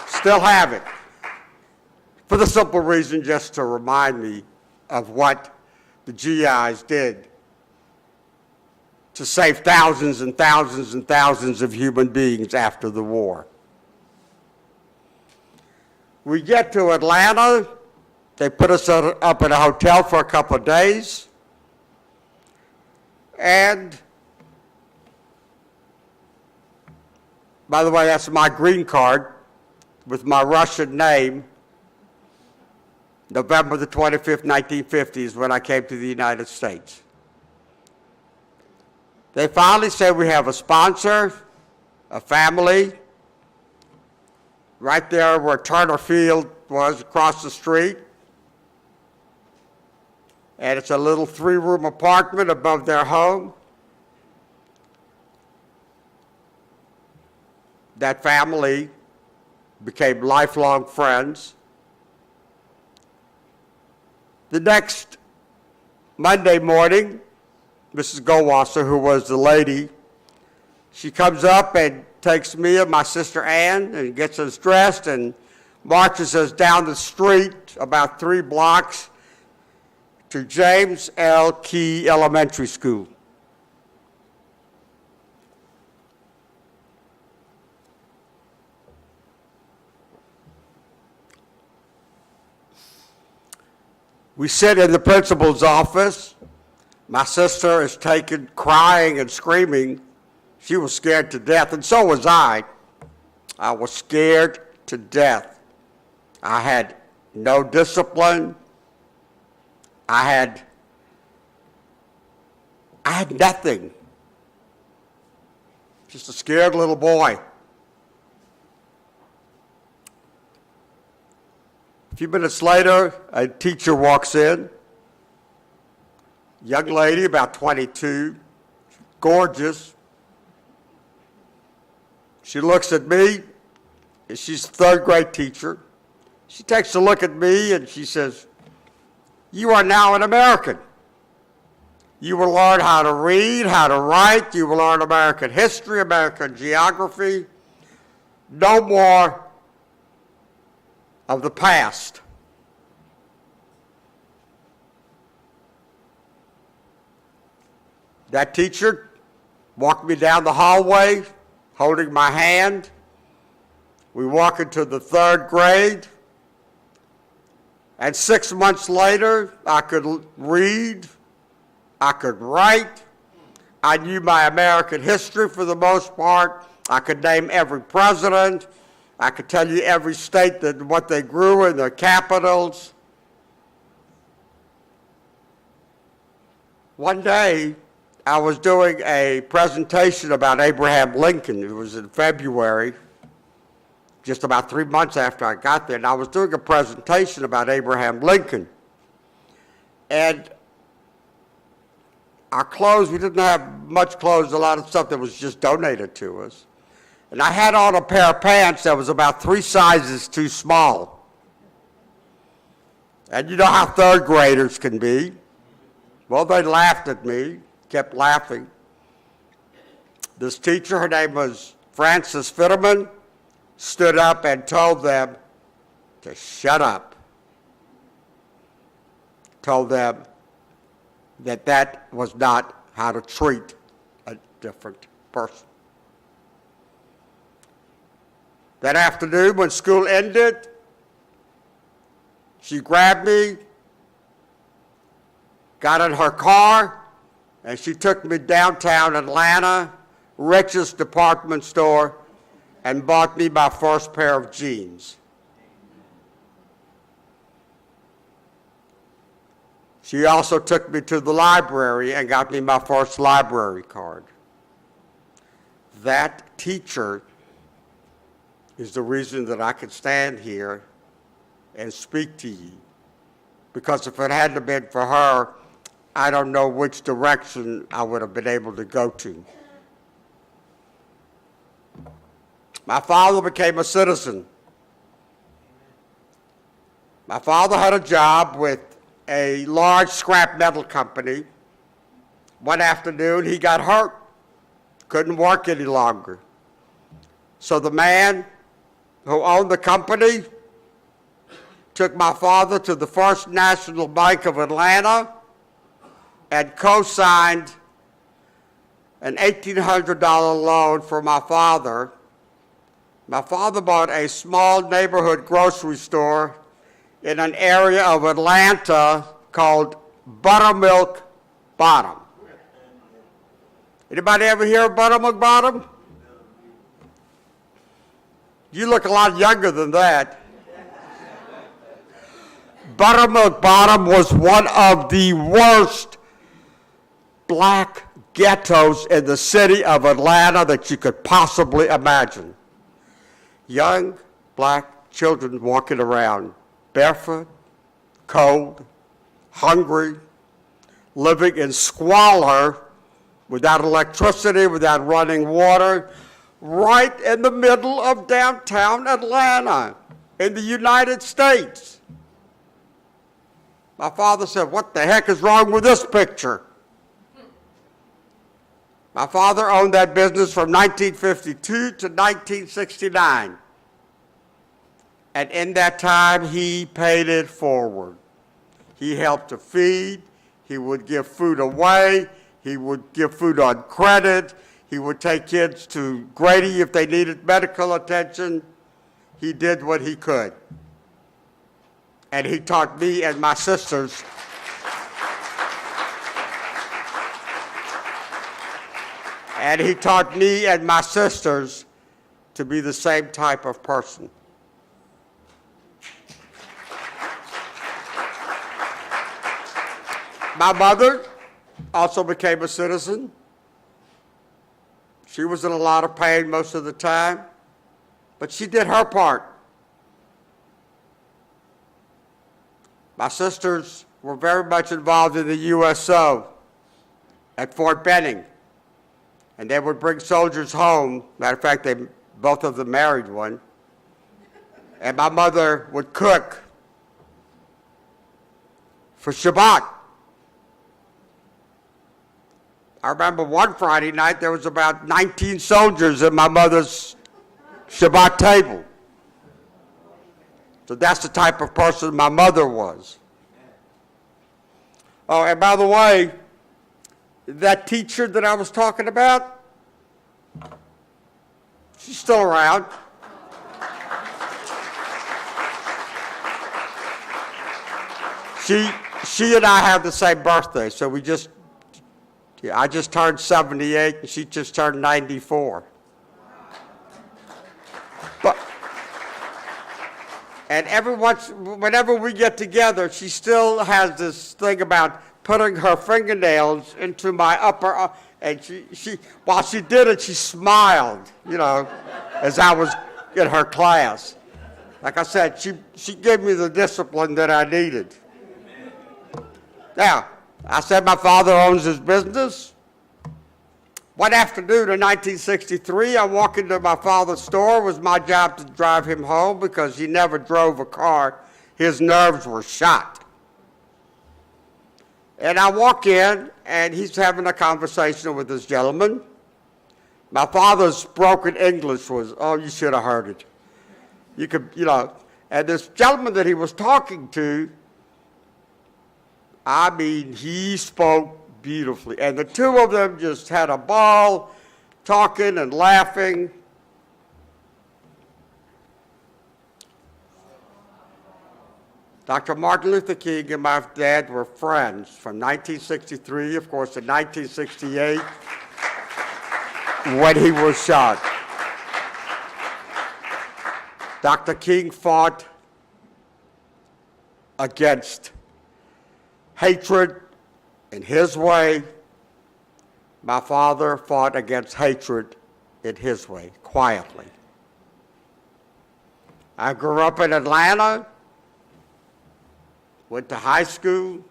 Speaker 2: Still have it. For the simple reason just to remind me of what the GIs did to save thousands and thousands and thousands of human beings after the war. We get to Atlanta. They put us up in a hotel for a couple of days. And by the way, that's my green card with my Russian name. November the 25th, 1950 is when I came to the United States. They finally said we have a sponsor, a family, right there where Turner Field was across the street. And it's a little 3-room apartment above their home. That family became lifelong friends. The next Monday morning, Mrs. Goldwasser, who was the lady, she comes up and takes me and my sister Ann and gets us dressed and marches us down the street about 3 blocks to James L. Key Elementary School. We sit in the principal's office. My sister is taken crying and screaming. She was scared to death, and so was I. I was scared to death. I had no discipline. I had nothing. Just a scared little boy. A few minutes later, a teacher walks in. Young lady, about 22, gorgeous. She looks at me, and she's a 3rd grade teacher. She takes a look at me and she says, "You are now an American. You will learn how to read, how to write. You will learn American history, American geography. No more of the past." That teacher walked me down the hallway, holding my hand. We walk into the 3rd grade. And 6 months later, I could read, I could write. I knew my American history for the most part. I could name every president. I could tell you every state that what they grew in, their capitals. One day, I was doing a presentation about Abraham Lincoln. It was in February, just about 3 months after I got there, and I was doing a presentation about Abraham Lincoln. And our clothes, we didn't have much clothes, a lot of stuff that was just donated to us. And I had on a pair of pants that was about 3 sizes too small. And you know how third graders can be. Well, they laughed at me, kept laughing. This teacher, her name was Frances Fitterman, stood up and told them to shut up. Told them that that was not how to treat a different person. That afternoon, when school ended, she grabbed me, got in her car, and she took me downtown Atlanta, richest department store, and bought me my first pair of jeans. She also took me to the library and got me my first library card. That teacher is the reason that I could stand here and speak to you. Because if it hadn't been for her, I don't know which direction I would have been able to go to. My father became a citizen. My father had a job with a large scrap metal company. One afternoon, he got hurt, couldn't work any longer. So the man who owned the company took my father to the First National Bank of Atlanta and co-signed an $1,800 loan for my father. My father bought a small neighborhood grocery store in an area of Atlanta called Buttermilk Bottom. Anybody ever hear of Buttermilk Bottom? You look a lot younger than that. Buttermilk Bottom was one of the worst black ghettos in the city of Atlanta that you could possibly imagine. Young black children walking around barefoot, cold, hungry, living in squalor, without electricity, without running water, right in the middle of downtown Atlanta in the United States. My father said, "What the heck is wrong with this picture?" My father owned that business from 1952 to 1969. And in that time, he paid it forward. He helped to feed. He would give food away. He would give food on credit. He would take kids to Grady if they needed medical attention. He did what he could. And he taught me and my sisters to be the same type of person. My mother also became a citizen. She was in a lot of pain most of the time, but she did her part. My sisters were very much involved in the USO at Fort Benning, and they would bring soldiers home. Matter of fact, both of them married one. And my mother would cook for Shabbat. I remember one Friday night, there was about 19 soldiers at my mother's Shabbat table. So that's the type of person my mother was. Oh, and by the way, that teacher that I was talking about, she's still around. She and I have the same birthday, so we just Yeah, I just turned 78 and she just turned 94. But, and whenever we get together, she still has this thing about putting her fingernails into my upper, and while she did it, she smiled, as I was in her class. Like I said, she gave me the discipline that I needed. Now, I said my father owns his business. One afternoon in 1963, I walked into my father's store. It was my job to drive him home because he never drove a car. His nerves were shot. And I walk in, and he's having a conversation with this gentleman. My father's broken English was, oh, you should have heard it. You could, and this gentleman that he was talking to, I mean, he spoke beautifully. And the two of them just had a ball, talking and laughing. Dr. Martin Luther King and my dad were friends from 1963, of course, to 1968, when he was shot. Dr. King fought against hatred in his way. My father fought against hatred in his way, quietly. I grew up in Atlanta, went to high school,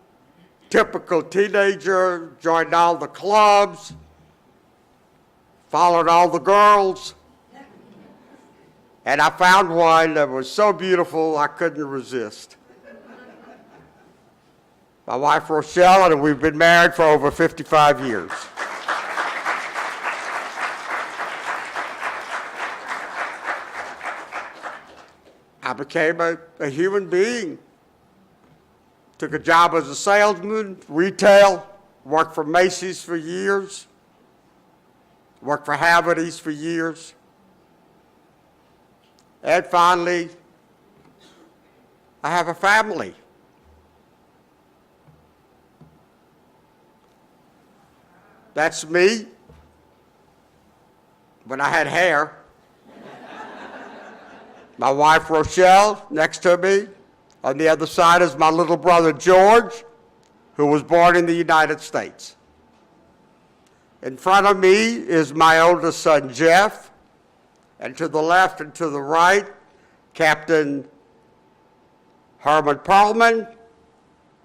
Speaker 2: typical teenager, joined all the clubs, followed all the girls, and I found one that was so beautiful I couldn't resist. My wife, Rochelle, and we've been married for over 55 years. I became a human being. Took a job as a salesman, retail, worked for Macy's for years, worked for Haverty's for years. And finally, I have a family. That's me when I had hair. My wife, Rochelle, next to me. On the other side is my little brother, George, who was born in the United States. In front of me is my oldest son, Jeff. And to the left and to the right, Captain Herman Perlman,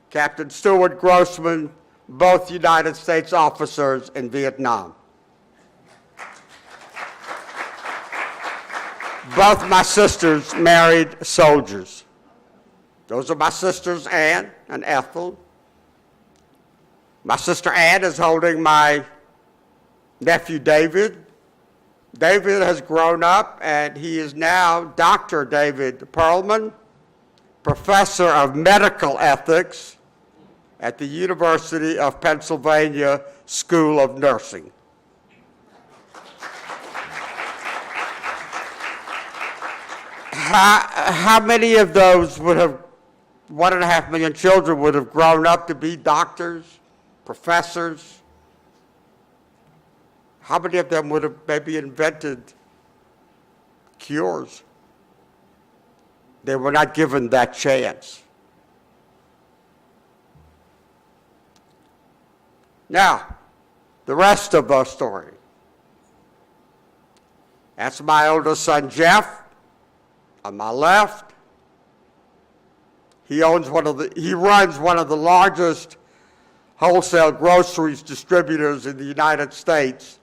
Speaker 2: Captain Stuart Grossman, both United States officers in Vietnam. Both my sisters married soldiers. Those are my sisters, Ann and Ethel. My sister Ann is holding my nephew, David. David has grown up, and he is now Dr. David Perlman, professor of medical ethics at the University of Pennsylvania School of Nursing. How many of those would have, 1.5 million children would have grown up to be doctors, professors? How many of them would have maybe invented cures? They were not given that chance. Now, the rest of the story. That's my oldest son, Jeff, on my left. He runs one of the largest wholesale groceries distributors in the United States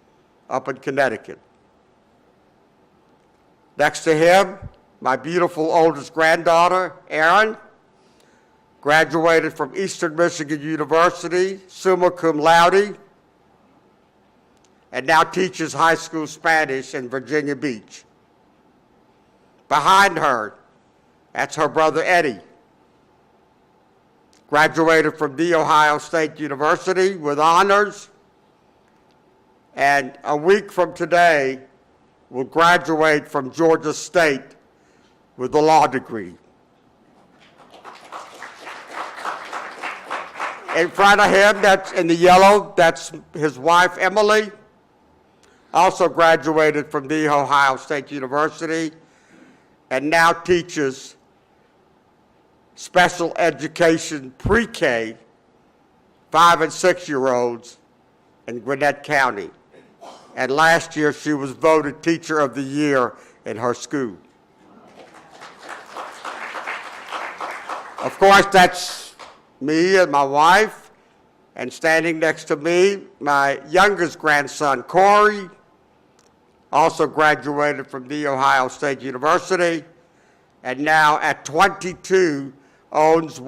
Speaker 2: up in Connecticut. Next to him, my beautiful oldest granddaughter, Erin, graduated from Eastern Michigan University, summa cum laude, and now teaches high school Spanish in Virginia Beach. Behind her, that's her brother Eddie. Graduated from The Ohio State University with honors, and a week from today will graduate from Georgia State with a law degree. In front of him, that's in the yellow, that's his wife, Emily. Also graduated from the Ohio State University and now teaches special education pre-K 5 and 6-year-olds in Gwinnett County. And last year she was voted Teacher of the Year in her school. Of course, that's me and my wife, and standing next to me, my youngest grandson, Corey, also graduated from the Ohio State University, and now at 22 owns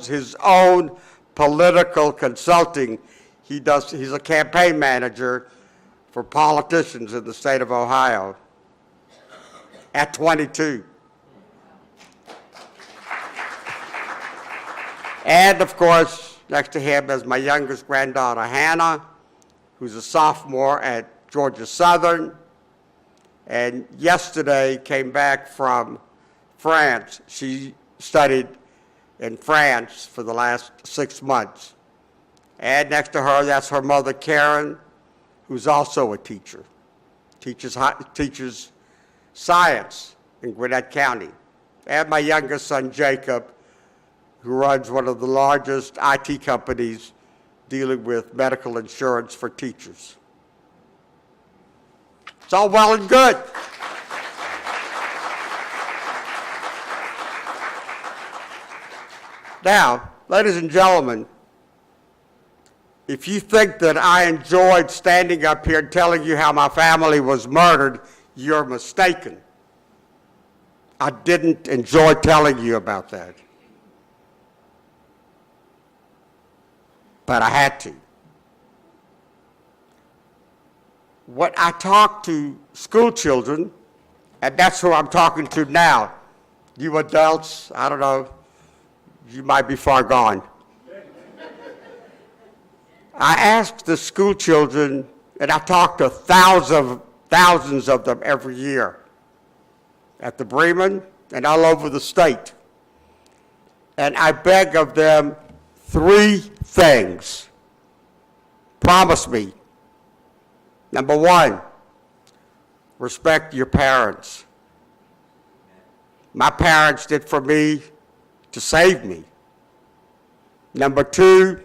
Speaker 2: his own political consulting. He's a campaign manager for politicians in the state of Ohio at 22. And of course, next to him is my youngest granddaughter, Hannah, who's a sophomore at Georgia Southern, and yesterday came back from France. She studied in France for the last 6 months. And next to her, that's her mother, Karen, who's also a teacher, teaches science in Gwinnett County. And my youngest son, Jacob, who runs one of the largest IT companies dealing with medical insurance for teachers. It's all well and good. Now, ladies and gentlemen, if you think that I enjoyed standing up here and telling you how my family was murdered, you're mistaken. I didn't enjoy telling you about that. But I had to. When I talk to school children, and that's who I'm talking to now, you adults, I don't know, you might be far gone. I ask the school children, and I talk to thousands of them every year at the Bremen and all over the state. And I beg of them 3 things. Promise me. Number 1, respect your parents. My parents did for me to save me. Number 2,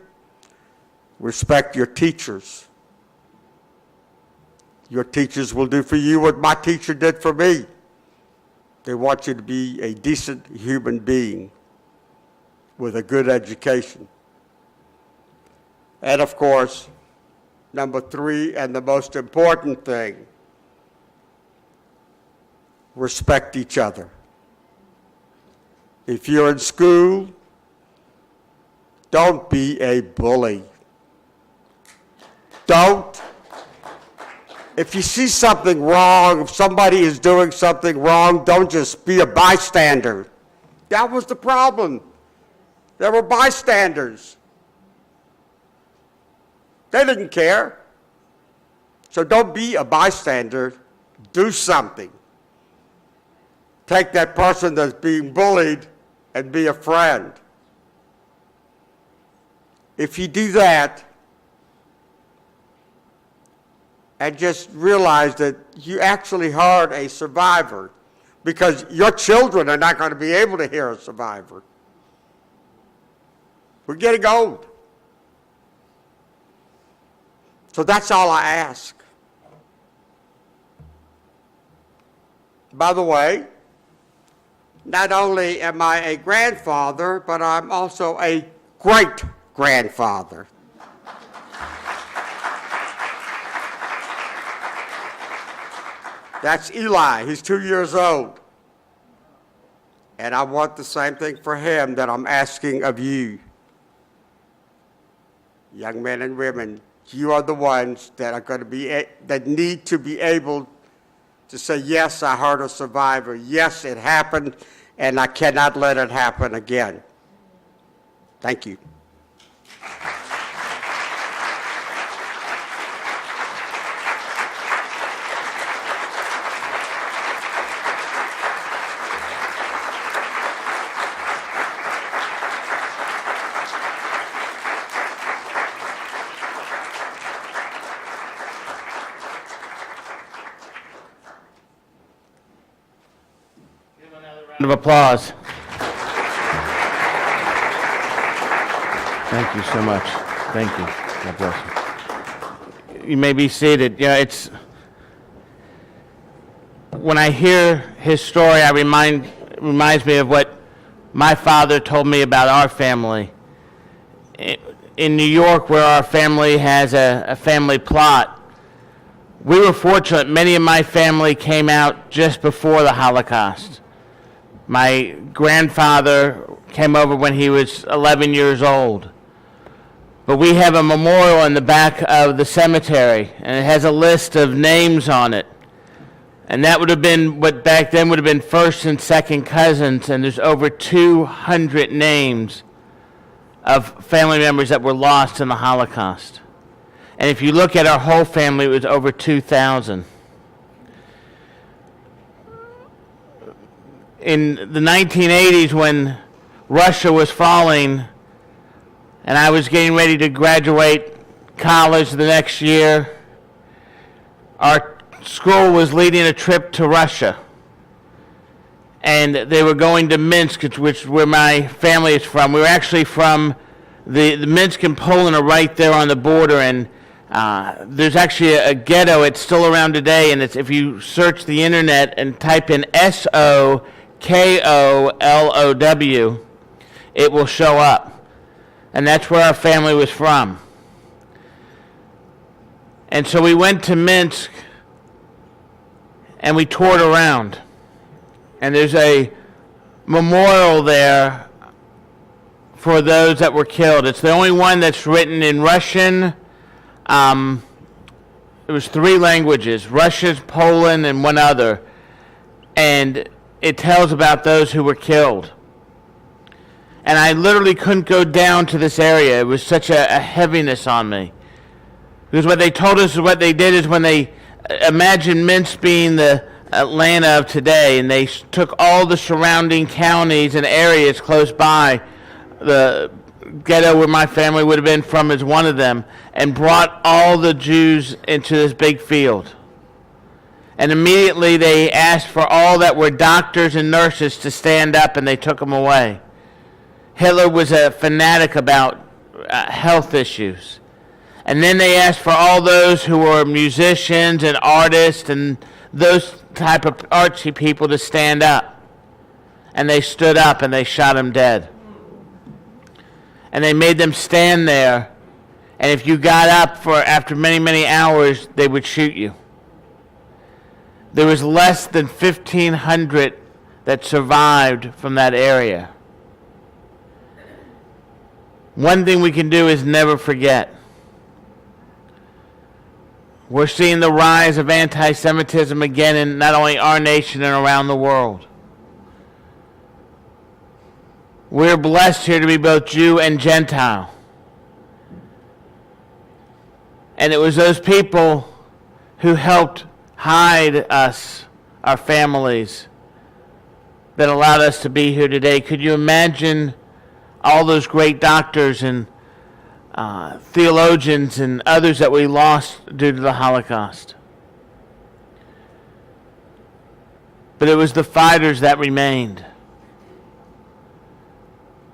Speaker 2: respect your teachers. Your teachers will do for you what my teacher did for me. They want you to be a decent human being with a good education. And of course, number 3, and the most important thing, respect each other. If you're in school, don't be a bully. Don't. If you see something wrong, if somebody is doing something wrong, don't just be a bystander. That was the problem. There were bystanders. They didn't care. So don't be a bystander. Do something. Take that person that's being bullied and be a friend. If you do that, and just realize that you actually heard a survivor, because your children are not going to be able to hear a survivor. We're getting old. So that's all I ask. By the way, not only am I a grandfather, but I'm also a great-grandfather. That's Eli. He's 2 years old. And I want the same thing for him that I'm asking of you. Young men and women, you are the ones that are going to be, that need to be able to say, yes, I heard a survivor. Yes, it happened, and I cannot let it happen again. Thank you.
Speaker 3: of applause. Thank you so much. Thank you. God bless you. You may be seated. Yeah, it's when I hear his story, it reminds me of what my father told me about our family. In New York, where our family has a family plot, we were fortunate. Many of my family came out just before the Holocaust. My grandfather came over when he was 11 years old. But we have a memorial in the back of the cemetery, and it has a list of names on it. And that would have been what back then would have been first and second cousins, and there's over 200 names of family members that were lost in the Holocaust. And if you look at our whole family, it was over 2,000. In the 1980s, when Russia was falling, and I was getting ready to graduate college the next year, our school was leading a trip to Russia. And they were going to Minsk, which is where my family is from. We were actually from the Minsk and Poland are right there on the border, and there's actually a ghetto. It's still around today, and if you search the internet and type in Sokollow, it will show up. And that's where our family was from. And so we went to Minsk, and we toured around. And there's a memorial there for those that were killed. It's the only one that's written in Russian. It was 3 languages, Russian, Poland, and one other. And it tells about those who were killed. And I literally couldn't go down to this area. It was such a heaviness on me. Because what they told us, what they did is when they imagined Minsk being the Atlanta of today, and they took all the surrounding counties and areas close by, the ghetto where my family would have been from is one of them, and brought all the Jews into this big field. And immediately they asked for all that were doctors and nurses to stand up, and they took them away. Hitler was a fanatic about health issues. And then they asked for all those who were musicians and artists and those type of artsy people to stand up. And they stood up and they shot them dead. And they made them stand there. And if you got up after many, many hours, they would shoot you. There was less than 1,500 that survived from that area. One thing we can do is never forget. We're seeing the rise of anti-Semitism again in not only our nation and around the world. We're blessed here to be both Jew and Gentile. And it was those people who helped hide us, our families, that allowed us to be here today. Could you imagine all those great doctors and theologians and others that we lost due to the Holocaust? But it was the fighters that remained.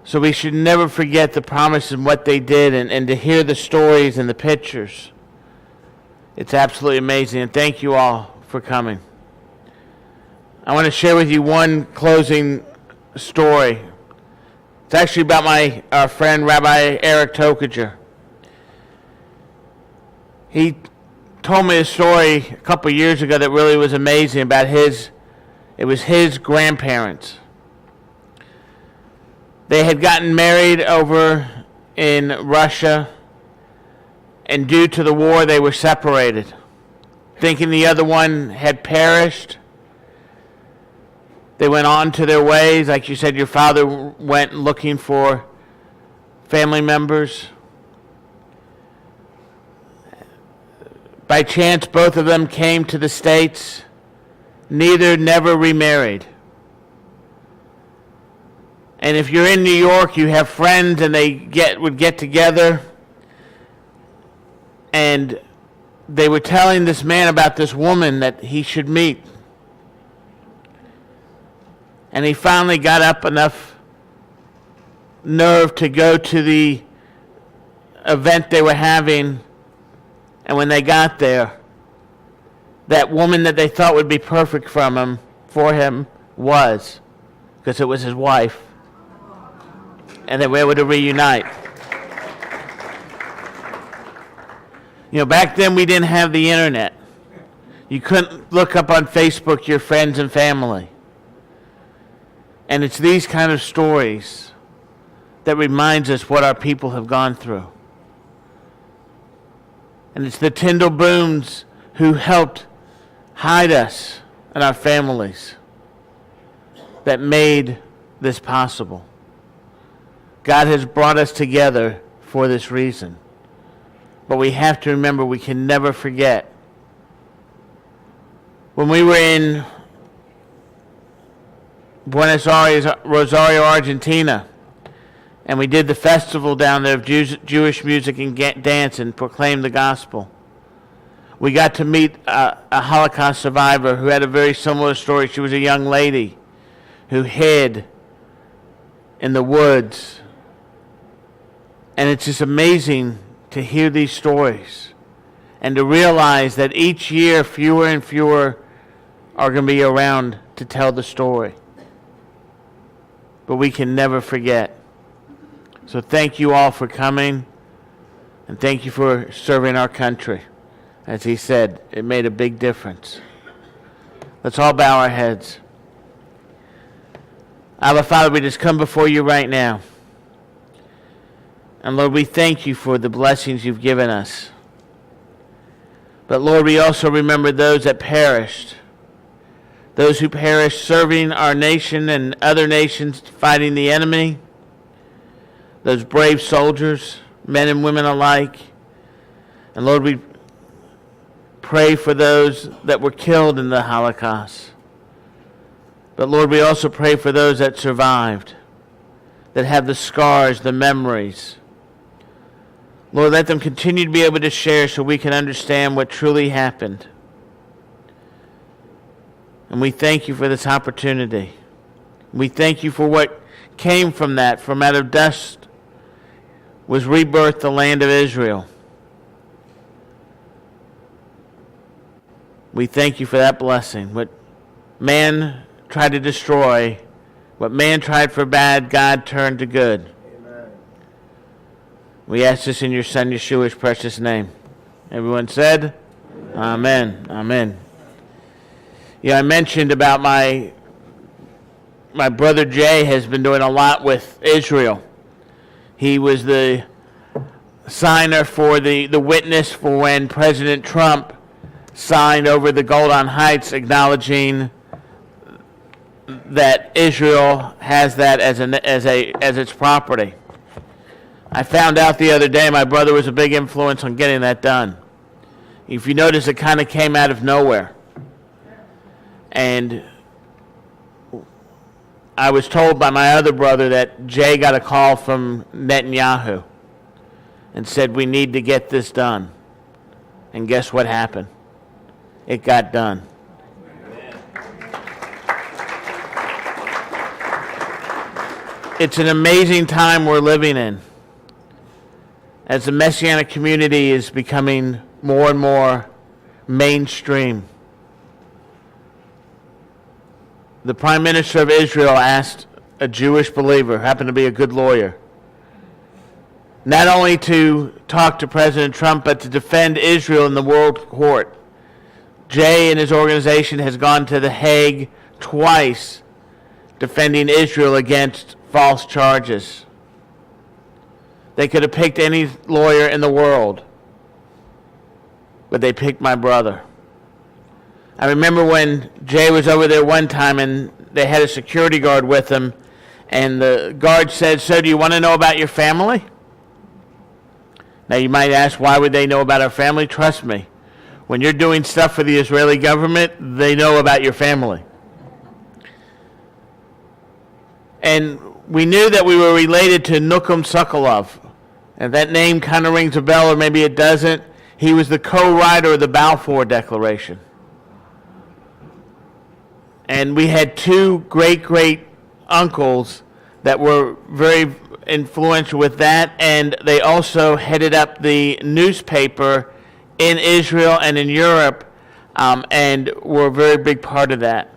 Speaker 3: So we should never forget the promise and what they did, and to hear the stories and the pictures. It's absolutely amazing, and thank you all for coming. I want to share with you one closing story. It's actually about our friend Rabbi Eric Tokajer. He told me a story a couple years ago that really was amazing about his grandparents. They had gotten married over in Russia, and due to the war they were separated, thinking the other one had perished. They went on to their ways. Like you said, your father went looking for family members. By chance, both of them came to the States. Neither never remarried. And if you're in New York, you have friends and they would get together. And they were telling this man about this woman that he should meet. And he finally got up enough nerve to go to the event they were having. And when they got there, that woman that they thought would be perfect for him was, because it was his wife. And they were able to reunite. You know, back then we didn't have the internet. You couldn't look up on Facebook your friends and family. And it's these kind of stories that reminds us what our people have gone through. And it's the Tyndall Boones who helped hide us and our families that made this possible. God has brought us together for this reason. But we have to remember we can never forget. When we were in Buenos Aires, Rosario, Argentina, and we did the festival down there of Jewish music and dance and proclaimed the gospel, we got to meet a Holocaust survivor who had a very similar story. She was a young lady who hid in the woods. And it's just amazing to hear these stories and to realize that each year fewer and fewer are going to be around to tell the story. But we can never forget. So thank you all for coming, and thank you for serving our country. As he said, it made a big difference. Let's all bow our heads. Abba, Father, we just come before you right now. And Lord, we thank you for the blessings you've given us. But Lord, we also remember those that perished. Those who perished serving our nation and other nations fighting the enemy. Those brave soldiers, men and women alike. And Lord, we pray for those that were killed in the Holocaust. But Lord, we also pray for those that survived, that have the scars, the memories. Lord, let them continue to be able to share so we can understand what truly happened. And we thank you for this opportunity. We thank you for what came from that. From out of dust was rebirthed the land of Israel. We thank you for that blessing. What man tried to destroy, what man tried for bad, God turned to good. Amen. We ask this in your Son Yeshua's precious name. Everyone said, Amen. Amen. Yeah, I mentioned about my brother Jay has been doing a lot with Israel. He was the signer for the witness for when President Trump signed over the Golan Heights acknowledging that Israel has that as its property. I found out the other day my brother was a big influence on getting that done. If you notice, it kind of came out of nowhere. And I was told by my other brother that Jay got a call from Netanyahu and said, we need to get this done. And guess what happened? It got done. It's an amazing time we're living in, as the Messianic community is becoming more and more mainstream. The Prime Minister of Israel asked a Jewish believer, happened to be a good lawyer, not only to talk to President Trump, but to defend Israel in the World Court. Jay and his organization has gone to The Hague twice defending Israel against false charges. They could have picked any lawyer in the world, but they picked my brother. I remember when Jay was over there one time and they had a security guard with him, and the guard said, so do you want to know about your family? Now you might ask, why would they know about our family? Trust me, when you're doing stuff for the Israeli government, they know about your family. And we knew that we were related to Nukum Sokolov. And that name kind of rings a bell, or maybe it doesn't. He was the co-writer of the Balfour Declaration. And we had two great uncles that were very influential with that, and they also headed up the newspaper in Israel and in Europe, and were a very big part of that.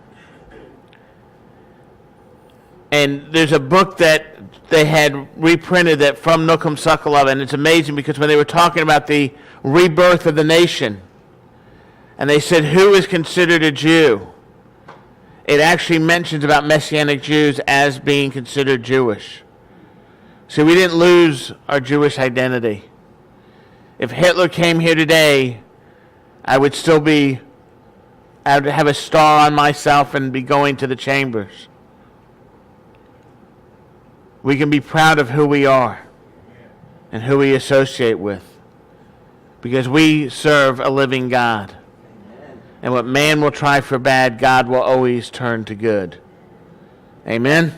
Speaker 3: And there's a book that they had reprinted that from Nukum Sokolov, and it's amazing because when they were talking about the rebirth of the nation, and they said, who is considered a Jew? It actually mentions about Messianic Jews as being considered Jewish. So we didn't lose our Jewish identity. If Hitler came here today, I would have a star on myself and be going to the chambers. We can be proud of who we are and who we associate with, because we serve a living God. And what man will try for bad, God will always turn to good. Amen?